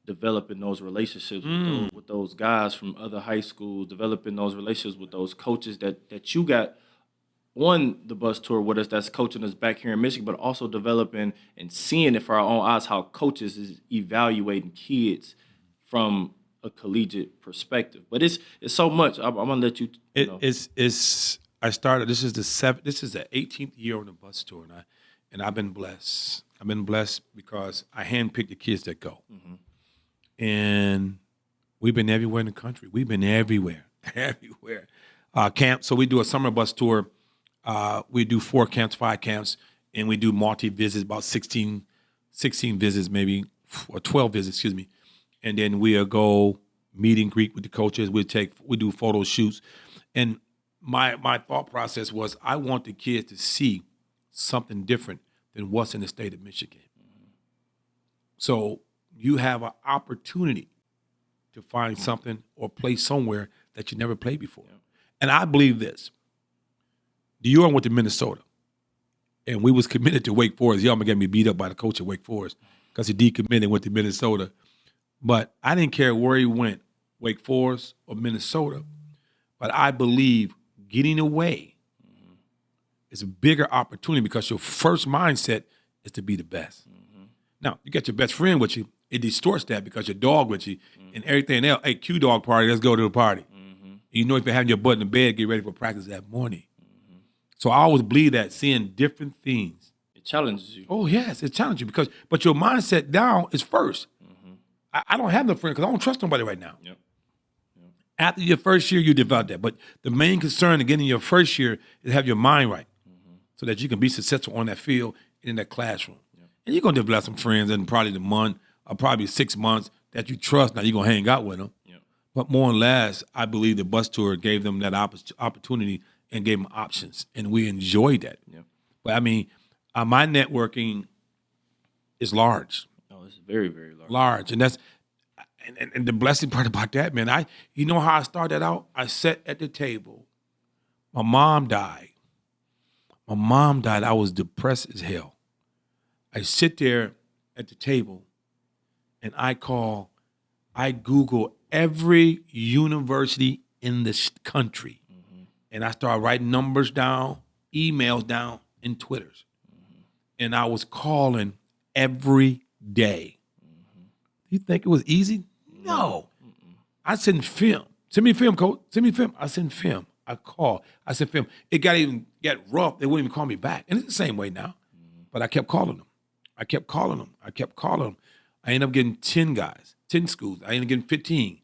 developing those relationships with those guys from other high schools, developing those relationships with those coaches that you got on the bus tour with us, that's coaching us back here in Michigan, but also developing and seeing it for our own eyes how coaches is evaluating kids from a collegiate perspective. But it's so much. I'm gonna let you. I started. This is the 18th year on the bus tour, and I've been blessed. I've been blessed because I handpicked the kids that go, and we've been everywhere in the country. We've been everywhere. Camp. So we do a summer bus tour. We do 4 camps, 5 camps, and we do multi-visits, about 16 visits maybe, or 12 visits, excuse me. And then we'll go meet and greet with the coaches. We do photo shoots. And my thought process was I want the kids to see something different than what's in the state of Michigan. So you have an opportunity to find something or play somewhere that you never played before. And I believe this. Dior went to Minnesota, and we was committed to Wake Forest. Y'all gonna get me beat up by the coach at Wake Forest because he decommitted and went to Minnesota. But I didn't care where he went, Wake Forest or Minnesota. But I believe getting away is a bigger opportunity because your first mindset is to be the best. Now, you got your best friend with you. It distorts that because your dog with you and everything else. Hey, Q-dog party, let's go to the party. You know if you're having your butt in the bed, get ready for practice that morning. So I always believe that seeing different things. It challenges you. Oh, yes, it challenges you but your mindset down is first. I don't have no friend because I don't trust nobody right now. Yep. After your first year, you develop that. But the main concern to getting your first year is have your mind right so that you can be successful on that field and in that classroom. And you're going to develop some friends in probably the month or probably 6 months that you trust. Now you're going to hang out with them. But more or less, I believe the bus tour gave them that opportunity and gave them options, and we enjoyed that. But, I mean, my networking is large. Oh, it's very, very large. Large, and that's and the blessing part about that, man, you know how I started out? I sat at the table. My mom died. I was depressed as hell. I sit there at the table, and I Google every university in this country. And I started writing numbers down, emails down, and Twitters. And I was calling every day. You think it was easy? No. I sent film. Send me film, coach. Send me film. I sent film. I called. I sent film. It got rough. They wouldn't even call me back. And it's the same way now. But I kept calling them. I ended up getting 10 guys, 10 schools. I ended up getting 15.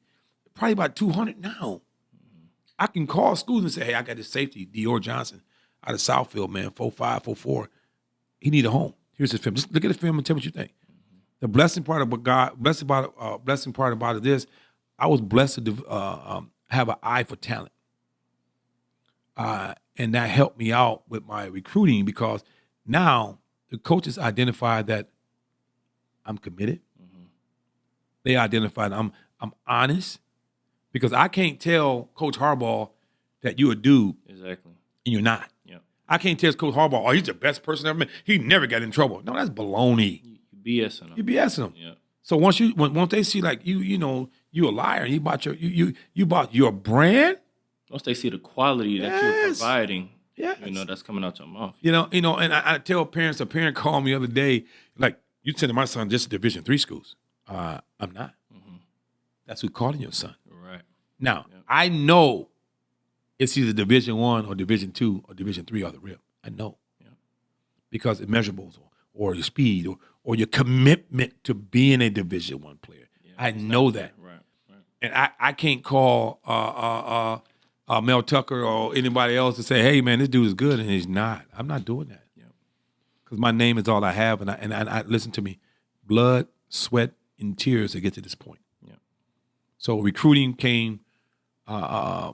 Probably about 200 now. I can call schools and say, hey, I got this safety, Dior Johnson, out of Southfield, man, 4'5", 4'4". He need a home. Here's his film. Just look at the film and tell me what you think. The blessing part about it is I was blessed to have an eye for talent. And that helped me out with my recruiting because now the coaches identify that I'm committed. They identified I'm honest. Because I can't tell Coach Harbaugh that you're a dude. Exactly. And you're not. I can't tell Coach Harbaugh, oh, he's the best person ever met. He never got in trouble. No, that's baloney. You BSing him. You BSing him. Yeah. So once they see like you know, you a liar and you bought your brand. Once they see the quality that you're providing, that's coming out your mouth. You know, and I tell parents, a parent called me the other day, like, you sending my son just to Division III schools. I'm not. That's who calling your son. Right. Now, I know it's either Division I or Division II or Division III or the real. I know. Because it's measurables or your speed or your commitment to being a Division I player. I know that. Right. And I can't call Mel Tucker or anybody else to say, hey, man, this dude is good, and he's not. I'm not doing that. Because my name is all I have, and I listen to me, blood, sweat, and tears to get to this point. So recruiting came. I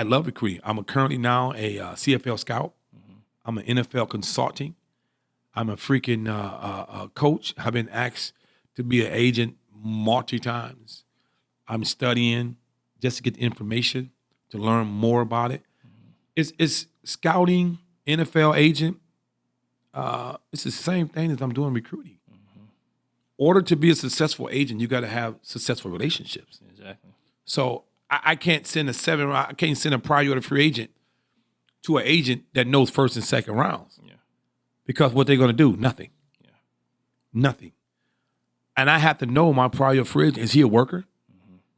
love recruiting. I'm currently now a CFL scout. I'm an NFL consulting. I'm a freaking coach. I've been asked to be an agent multi times. I'm studying just to get the information to learn more about it. It's scouting, NFL agent. It's the same thing as I'm doing recruiting. In order to be a successful agent, you got to have successful relationships. Exactly. So I can't send a priority free agent to an agent that knows first and second rounds. Because what they're going to do? Nothing. Nothing. And I have to know my priority free agent. Is he a worker?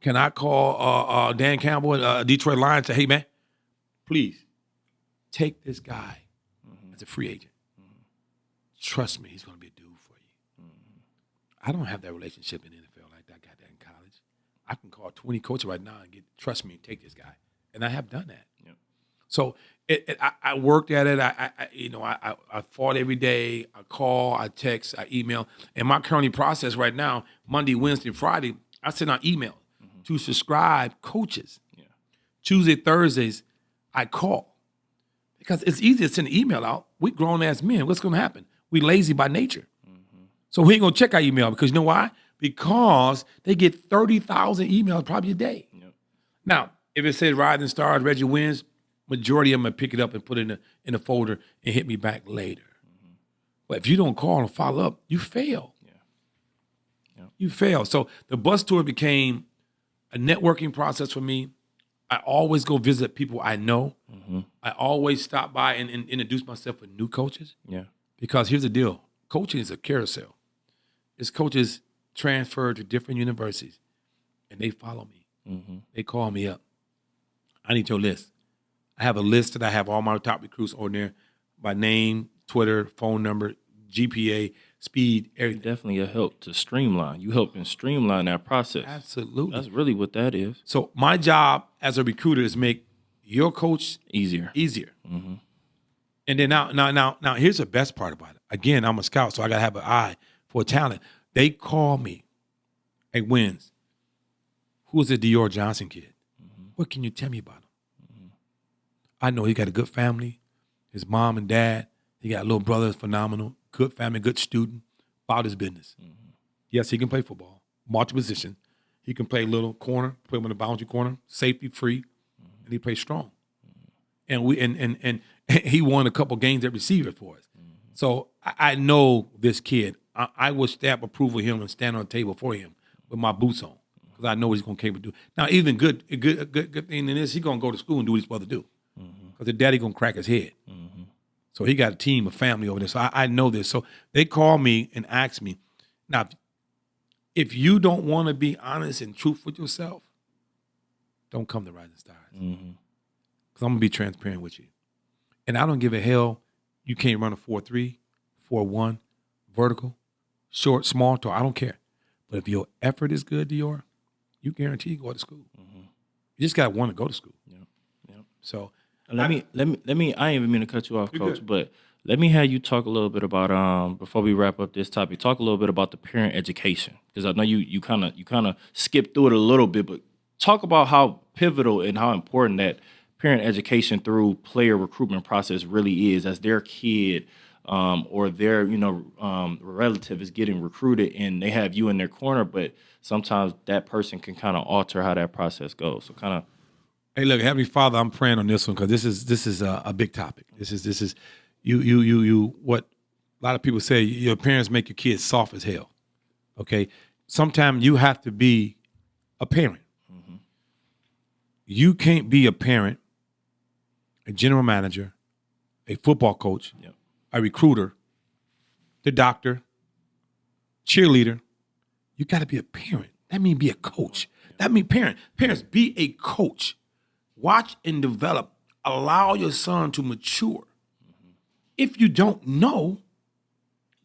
Can I call Dan Campbell at Detroit Lions and say, hey, man, please take this guy as a free agent. Trust me, he's going to be a dude for you. I don't have that relationship in the NFL like that. I got that in college. I can call 20 coaches right now and trust me, and take this guy. And I have done that. So I worked at it. I fought every day. I call, I text, I email. And my current process right now, Monday, Wednesday, Friday, I send out email to subscribe coaches. Yeah. Tuesday, Thursdays, I call. Because it's easy to send an email out. We grown-ass men. What's going to happen? We lazy by nature. So we ain't going to check our email because you know why? Because they get 30,000 emails probably a day. Yep. Now, if it says Rising Stars, Reggie Wynns, majority of them will pick it up and put it in a folder and hit me back later. But if you don't call and follow up, you fail. Yeah. Yep. You fail. So the bus tour became a networking process for me. I always go visit people I know. I always stop by and introduce myself with new coaches. Yeah. Because here's the deal. Coaching is a carousel. It's coaches transfer to different universities, and they follow me. They call me up. I need your list. I have a list that I have all my top recruits on there by name, Twitter, phone number, GPA, speed, everything. Definitely a help to streamline. You helping streamline that process. Absolutely. That's really what that is. So my job as a recruiter is make your coach Easier. And then now here's the best part about it. Again, I'm a scout, so I got to have an eye for talent. They call me, hey, Wins, who's the Dior Johnson kid? What can you tell me about him? I know he got a good family, his mom and dad. He got a little brother that's phenomenal, good family, good student, about his business. Yes, he can play football, multi position. He can play little corner, put him in the boundary corner, safety free, and he plays strong. And he won a couple games at receiver for us. So I know this kid. I will stamp approval of him and stand on the table for him with my boots on because I know what he's going to capable to do. Now, even good thing in this, he's going to go to school and do what he's supposed to do because the daddy going to crack his head. So he got a team, a family over there. So I know this. So they call me and ask me, now, if you don't want to be honest and truthful with yourself, don't come to Rising Stars. Because I'm going to be transparent with you. And I don't give a hell. You can't run a 4.3, 4.1, vertical, short, small, tall. I don't care. But if your effort is good, Dior, you guarantee you go to school. You just got to want to go to school. Yep. So Let me. I ain't even mean to cut you off, You're Coach, good. but let me have you talk a little bit about before we wrap up this topic. Talk a little bit about the parent education because I know you kind of skipped through it a little bit, but talk about how pivotal and how important that parent education through player recruitment process really is as their kid or their relative is getting recruited and they have you in their corner, but sometimes that person can kind of alter how that process goes. So kind of. Hey, look, Heavenly Father, I'm praying on this one because this is a big topic. This is you. What a lot of people say, your parents make your kids soft as hell. Okay, sometimes you have to be a parent. You can't be a parent, a general manager, a football coach, a recruiter, the doctor, cheerleader. You got to be a parent. That means be a coach. That means parents be a coach. Watch and develop. Allow your son to mature. If you don't know,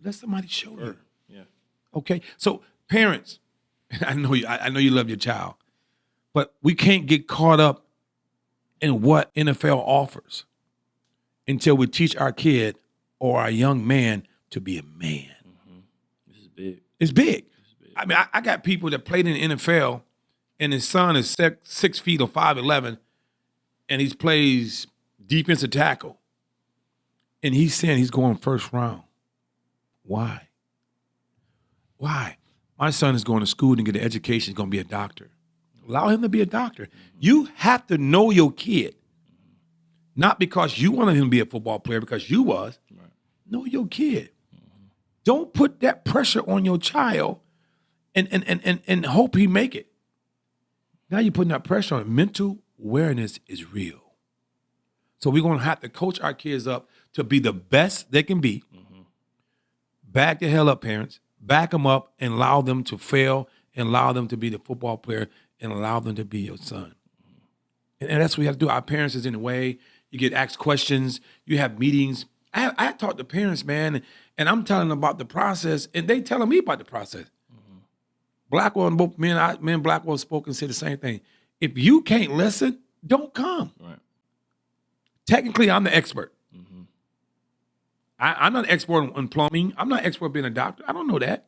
let somebody show you. Yeah. Okay. So parents, I know you love your child, but we can't get caught up in what NFL offers until we teach our kid or our young man to be a man. This is big. It's big. I mean, I got people that played in the NFL, and his son is 6 feet or 5'11", and he plays defensive tackle. And he's saying he's going first round. Why? My son is going to school and get an education. He's going to be a doctor. Allow him to be a doctor. You have to know your kid. Not because you wanted him to be a football player, because you was. Right. Know your kid. Don't put that pressure on your child and hope he make it. Now you're putting that pressure on him. Mental awareness is real. So we're going to have to coach our kids up to be the best they can be. Back the hell up, parents. Back them up and allow them to fail and allow them to be the football player and allow them to be your son. And that's what we have to do. Our parents is in the way. You get asked questions. You have meetings. I talk to parents, man, and I'm telling them about the process, and they telling me about the process. Blackwell and both me and Blackwell spoke and said the same thing. If you can't listen, don't come. Right. Technically, I'm the expert. I'm not an expert on plumbing. I'm not an expert being a doctor. I don't know that.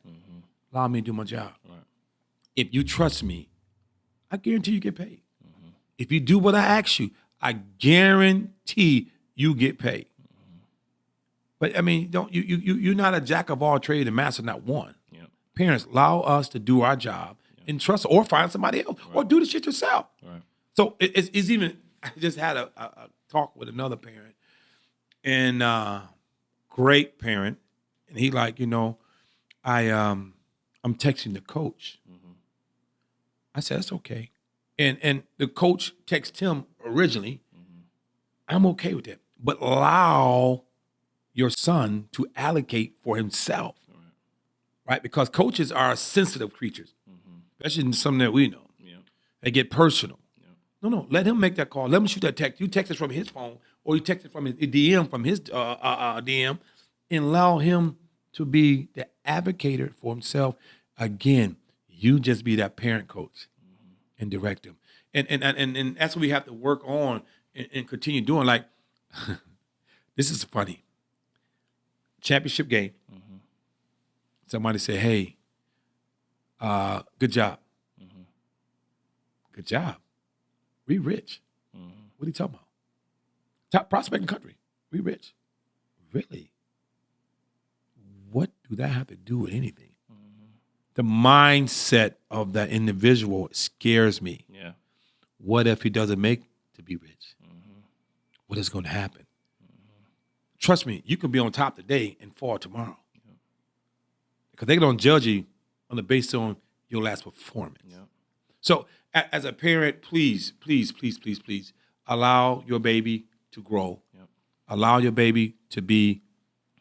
Allow me to do my job. Right. If you trust me, I guarantee you get paid. If you do what I ask you, I guarantee you get paid. But I mean, you're not a jack of all trades and master not one. Yeah. Parents, allow us to do our job and trust, or find somebody else, or do the shit yourself. Right. So it's even. I just had a talk with another parent, and great parent, and he like, I'm texting the coach. I said, that's okay. And the coach texted him originally. I'm okay with that. But allow your son to allocate for himself. Right? Because coaches are sensitive creatures. Especially in something that we know. Yeah. They get personal. Yeah. No, let him make that call. Let him shoot that text. You text it from his phone, or you text it from his DM, DM, and allow him to be the advocator for himself. Again, you just be that parent coach and direct him. And that's what we have to work on and continue doing. Like, this is funny. Championship game. Somebody said, hey, good job. Good job. We rich. What are you talking about? Top prospect in the country. We rich. Really? What do that have to do with anything? The mindset of that individual scares me. Yeah. What if he doesn't make to be rich? What is going to happen? Trust me, you can be on top today and fall tomorrow. Because they don't judge you on the basis on your last performance. Yeah. So as a parent, please, allow your baby to grow. Yep. Allow your baby to be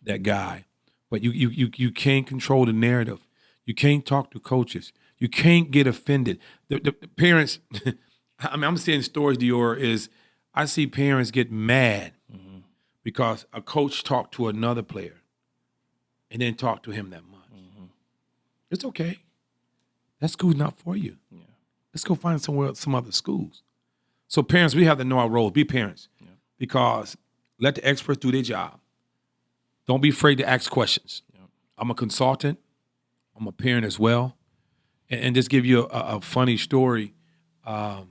that guy. But you can't control the narrative. You can't talk to coaches. You can't get offended. The parents, I mean, I'm seeing stories, Dior, is I see parents get mad because a coach talked to another player and didn't talk to him that much. It's okay. That school's not for you. Yeah. Let's go find some other schools. So parents, we have to know our roles. Be parents. Yeah. Because let the experts do their job. Don't be afraid to ask questions. Yeah. I'm a consultant. I'm a parent as well. And just give you a funny story. I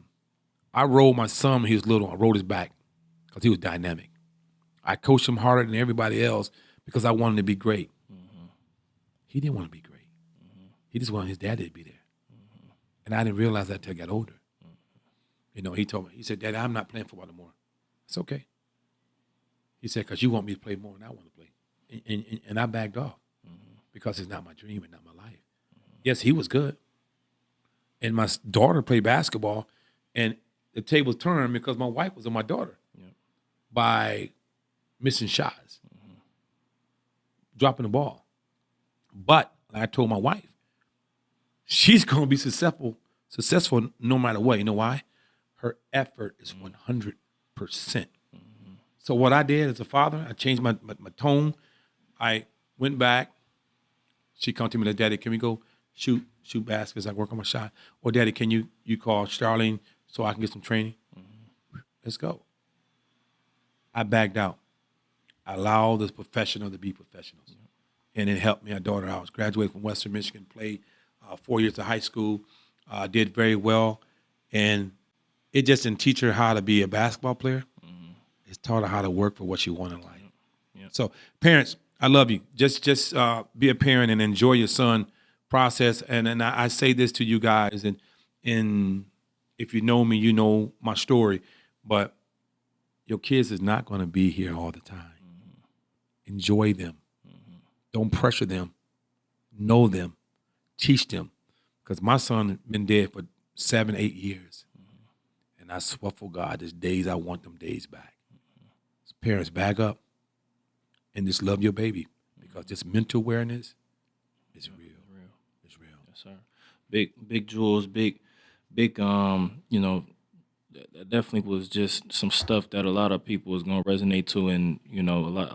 rolled my son when he was little. I rolled his back because he was dynamic. I coached him harder than everybody else because I wanted him to be great. He didn't want to be great. He just wanted his daddy to be there. And I didn't realize that until I got older. He told me, he said, Daddy, I'm not playing football anymore. It's okay. He said, because you want me to play more than I want to play. And I backed off because it's not my dream and not my life. Yes, he was good. And my daughter played basketball, and the tables turned because my wife was on my daughter by missing shots, dropping the ball. But I told my wife, she's going to be successful no matter what. You know why? Her effort is 100%. So what I did as a father, I changed my tone. I went back. She come to me like, Daddy, can we go shoot baskets? I work on my shot. Or Daddy, can you call Starlene so I can get some training? Let's go. I backed out. I allowed this professional to be professionals. And it helped me. My daughter, I was graduated from Western Michigan, played 4 years of high school, did very well. And it just didn't teach her how to be a basketball player. It's taught her how to work for what she wanted in life. Yeah. So parents, I love you. Just be a parent and enjoy your son process. And I say this to you guys, and if you know me, you know my story, but your kids is not going to be here all the time. Enjoy them. Don't pressure them. Know them. Teach them. Because my son has been dead for 7, 8 years. And I swear for God, there's days I want them days back. So parents, back up and just love your baby. Because this mental awareness is real. It's real. Yes, sir. Big Jules, big, that definitely was just some stuff that a lot of people is going to resonate to. And, a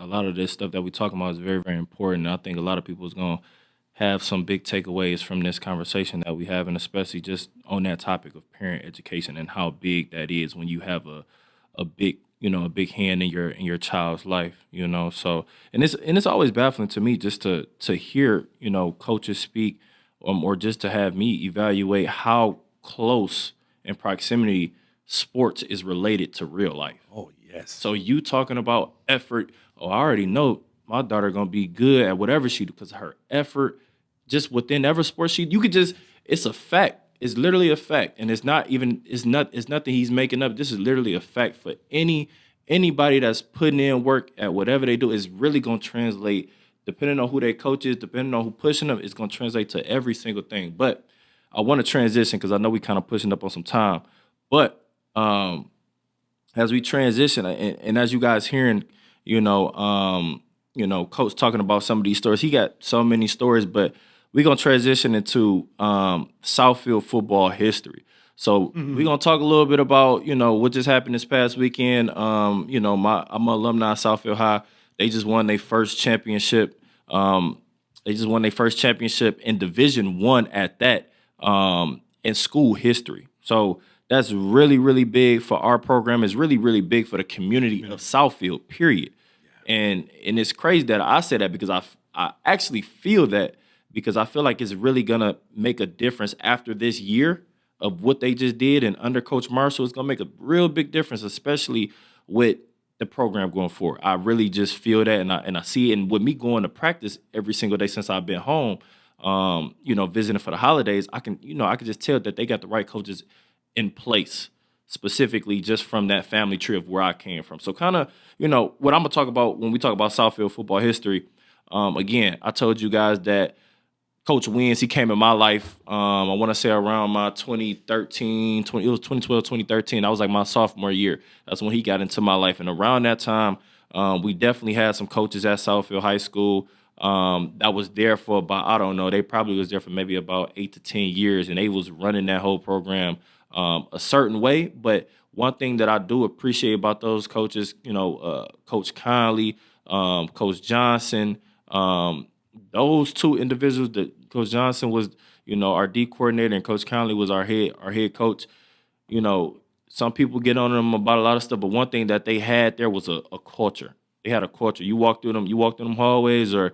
lot of this stuff that we're talking about is very, very important. I think a lot of people is going to have some big takeaways from this conversation that we have, and especially just on that topic of parent education and how big that is when you have a big a big hand in your child's life. So and it's always baffling to me just to hear coaches speak, or just to have me evaluate how close in proximity sports is related to real life. Oh yes. So you talking about effort? Oh, I already know my daughter gonna be good at whatever she do because her effort, just within every sport you could just, it's a fact. It's literally a fact, and it's nothing he's making up. This is literally a fact for anybody that's putting in work at whatever they do. Is really gonna translate, depending on who their coach is, depending on who pushing them. It's gonna translate to every single thing. But I want to transition because I know we kind of pushing up on some time, but as we transition, and as you guys hearing, coach talking about some of these stories. He got so many stories, but we're gonna transition into Southfield football history. So we're gonna talk a little bit about what just happened this past weekend. I'm an alumni of Southfield High. They just won their first championship. In Division I at that, in school history. So that's really, really big for our program. It's really, really big for the community of Southfield, period. And it's crazy that I say that because I actually feel that, because I feel like it's really gonna make a difference after this year of what they just did, and under Coach Marshall, it's gonna make a real big difference, especially with the program going forward. I really just feel that, and I see it. And with me going to practice every single day since I've been home, visiting for the holidays, I can just tell that they got the right coaches in place, specifically just from that family tree of where I came from. So kind of, what I'm gonna talk about when we talk about Southfield football history. Again, I told you guys that Coach Wynns, he came in my life, I want to say around my 2013, it was 2012, 2013. That was like my sophomore year. That's when he got into my life. And around that time, we definitely had some coaches at Southfield High School that was there for about, I don't know, they probably was there for maybe about 8 to 10 years, and they was running that whole program a certain way. But one thing that I do appreciate about those coaches, Coach Conley, Coach Johnson, those two individuals, that Coach Johnson was, our D coordinator, and Coach Conley was our head coach. Some people get on them about a lot of stuff, but one thing that they had there was a culture. They had a culture. You walk through them hallways, or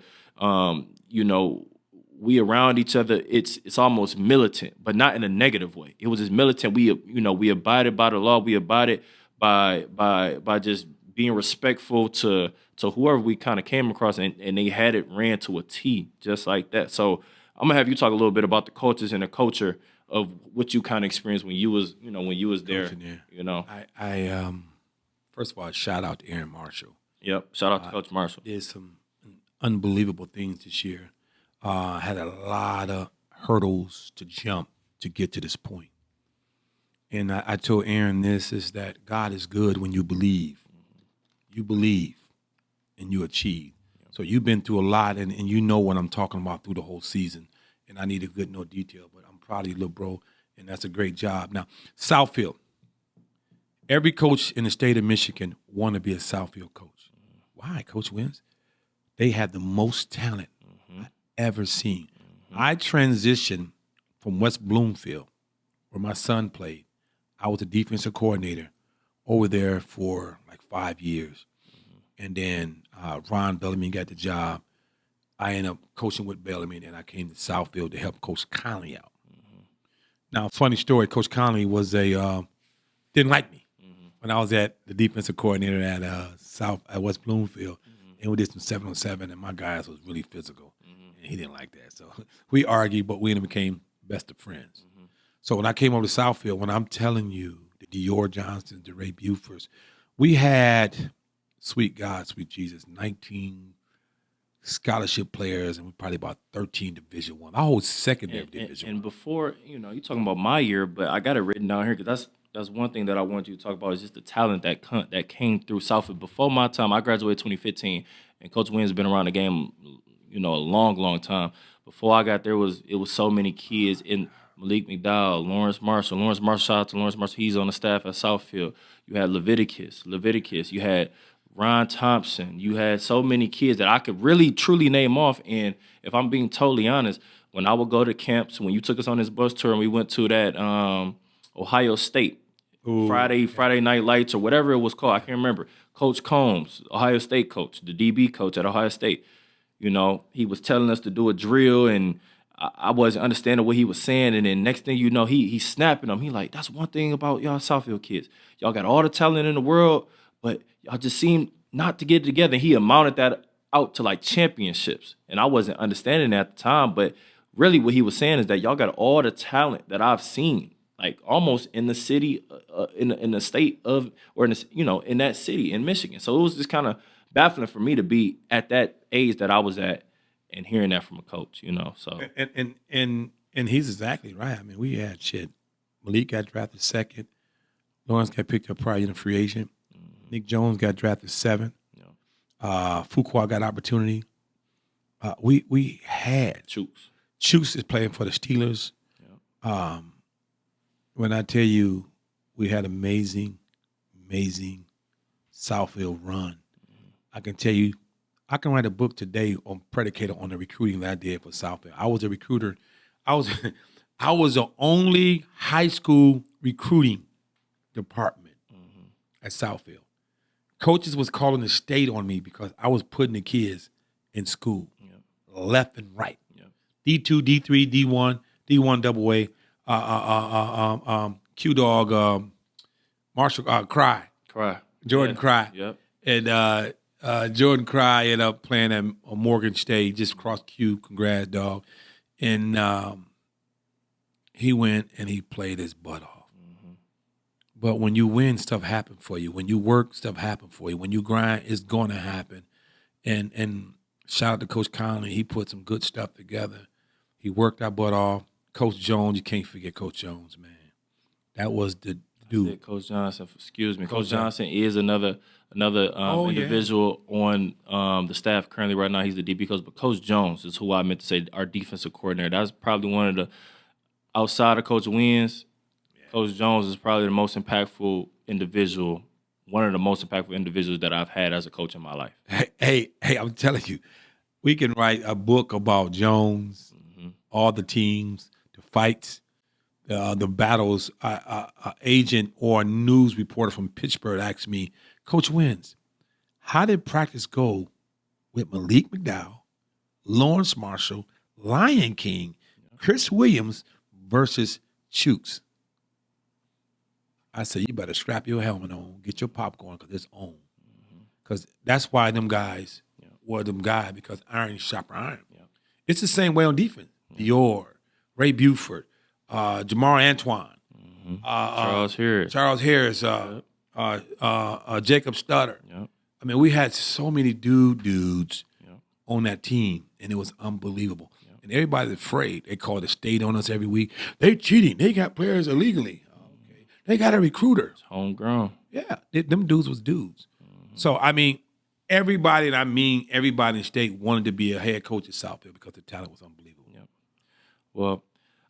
we around each other. It's almost militant, but not in a negative way. It was just militant. We abided by the law. We abided by just being respectful to whoever we kind of came across, and they had it ran to a T just like that. So I'm gonna have you talk a little bit about the coaches and the culture of what you kind of experienced when you was there. I first of all, shout out to Aaron Marshall. Yep, shout out to Coach Marshall. Did some unbelievable things this year. Had a lot of hurdles to jump to get to this point. And I told Aaron this is that God is good when you believe. You believe and you achieve. So you've been through a lot, and you know what I'm talking about through the whole season. And I need a good no detail, but I'm proud of you, little bro, and that's a great job. Now, Southfield. Every coach in the state of Michigan want to be a Southfield coach. Why, Coach Wynns? They have the most talent I've ever seen. I transitioned from West Bloomfield, where my son played. I was a defensive coordinator over there for like 5 years. And then Ron Bellamy got the job. I ended up coaching with Bellamy, and I came to Southfield to help Coach Conley out. Now, funny story, Coach Conley was didn't like me when I was at the defensive coordinator at West Bloomfield. And we did some 7-on-7, and my guys was really physical. And he didn't like that. So we argued, but we became best of friends. So when I came over to Southfield, when I'm telling you, the Dior Johnsons, the Ray Bufors, we had, sweet God, sweet Jesus, 19 scholarship players, and we probably about 13 Division I. Our whole secondary Division I. And before, you're talking about my year, but I got it written down here because that's one thing that I want you to talk about is just the talent that came through Southfield. Before my time, I graduated 2015, and Coach Wynns has been around the game, a long, long time. Before I got there, it was so many kids in Malik McDowell, Lawrence Marshall, shout out to Lawrence Marshall. He's on the staff at Southfield. You had Leviticus. You had Ron Thompson. You had so many kids that I could really, truly name off. And if I'm being totally honest, when I would go to camps, when you took us on this bus tour and we went to that Ohio State, Ooh, Friday Night Lights or whatever it was called. I can't remember. Coach Combs, Ohio State coach, the DB coach at Ohio State. You know, he was telling us to do a drill, and I wasn't understanding what he was saying. And then next thing you know, he's snapping them. He like, that's one thing about y'all Southfield kids. Y'all got all the talent in the world, but y'all just seem not to get it together. He amounted that out to like championships. And I wasn't understanding that at the time, but really what he was saying is that y'all got all the talent that I've seen, like almost in the city, in the state of, or in the, in that city in Michigan. So it was just kind of baffling for me to be at that age that I was at and hearing that from a coach, So and he's exactly right. I mean, we had shit. Malik got drafted second. Lawrence got picked up prior in a free agent. Nick Jones got drafted seventh. Fuqua got opportunity. We had Chooks is playing for the Steelers. When I tell you we had amazing Southfield run, I can tell you I can write a book today predicated on the recruiting that I did for Southfield. I was a recruiter. I was the only high school recruiting department at Southfield. Coaches was calling the state on me because I was putting the kids in school, left and right. D2, D3, D1, D1 AA, Q Dog, Marshall Jordan Cry. Yep. And Jordan Cry ended up playing at Morgan State, just across Q. Congrats, dog. And he went and he played his butt off. But when you win, stuff happens for you. When you work, stuff happens for you. When you grind, it's going to happen. And shout out to Coach Conley. He put some good stuff together. He worked our butt off. Coach Jones, you can't forget Coach Jones, man. That was the dude. Coach Johnson, excuse me. Coach Johnson is another individual on the staff currently right now. He's the DB coach. But Coach Jones is who I meant to say, our defensive coordinator. That's probably one of the, outside of Coach Wynns, Coach Jones is probably the most impactful individual, one of the most impactful individuals that I've had as a coach in my life. Hey, I'm telling you, we can write a book about Jones, all the teams, the fights, the battles. An agent or a news reporter from Pittsburgh asked me, Coach Wynns, how did practice go with Malik McDowell, Lawrence Marshall, Lion King, Chris Williams versus Chooks? I said, you better strap your helmet on, get your popcorn, because it's on. Because that's why them guys were them guys, because iron sharper iron. It's the same way on defense. Dior, Ray Buford, Jamar Antoine, Charles Harris, Jacob Stutter. I mean, we had so many dudes on that team, and it was unbelievable. And everybody's afraid. They call the state on us every week. They cheating. They got players illegally. Okay. They got a recruiter. It's homegrown. Yeah, them dudes was dudes. So, I mean, everybody in the state wanted to be a head coach at Southfield because the talent was unbelievable. Well,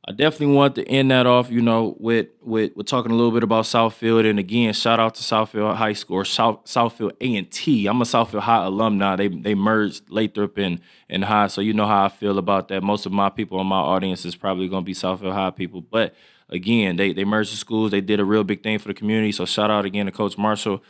I definitely want to end that off, with talking a little bit about Southfield. And again, shout out to Southfield High School, or Southfield A&T. I'm a Southfield High alumni. They merged Lathrop and High, so you know how I feel about that. Most of my people in my audience is probably going to be Southfield High people. But again, they merged the schools. They did a real big thing for the community. So shout out again to Coach Marshall.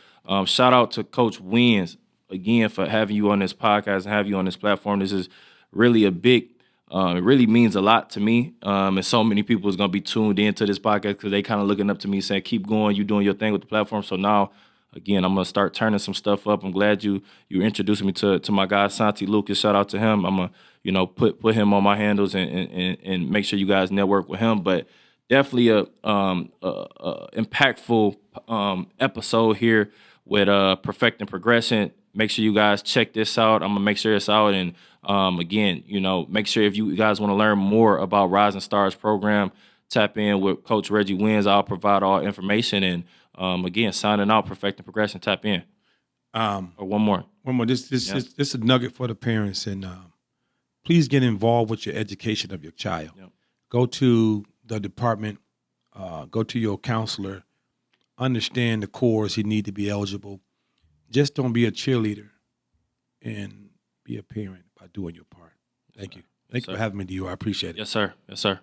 Shout out to Coach Wynns, again, for having you on this podcast and have you on this platform. This is really a big it really means a lot to me, and so many people is going to be tuned into this podcast because they kind of looking up to me saying, keep going, you doing your thing with the platform. So now, again, I'm going to start turning some stuff up. I'm glad you introduced me to my guy, Santi Lucas. Shout out to him. I'm going to put him on my handles and make sure you guys network with him. But definitely a impactful episode here with Perfecting Progression. Make sure you guys check this out. I'm going to make sure it's out. And again, make sure if you guys want to learn more about Rising Stars program, tap in with Coach Reggie Wynns. I'll provide all information. And again, signing out, Perfecting Progression, tap in. Or one more. This is a nugget for the parents. And please get involved with your education of your child. Yep. Go to the department. Go to your counselor. Understand the cores he need to be eligible. Just don't be a cheerleader, and be a parent by doing your part. Thank you. Thank you for having me, Dior. I appreciate it. Yes, sir. Yes, sir.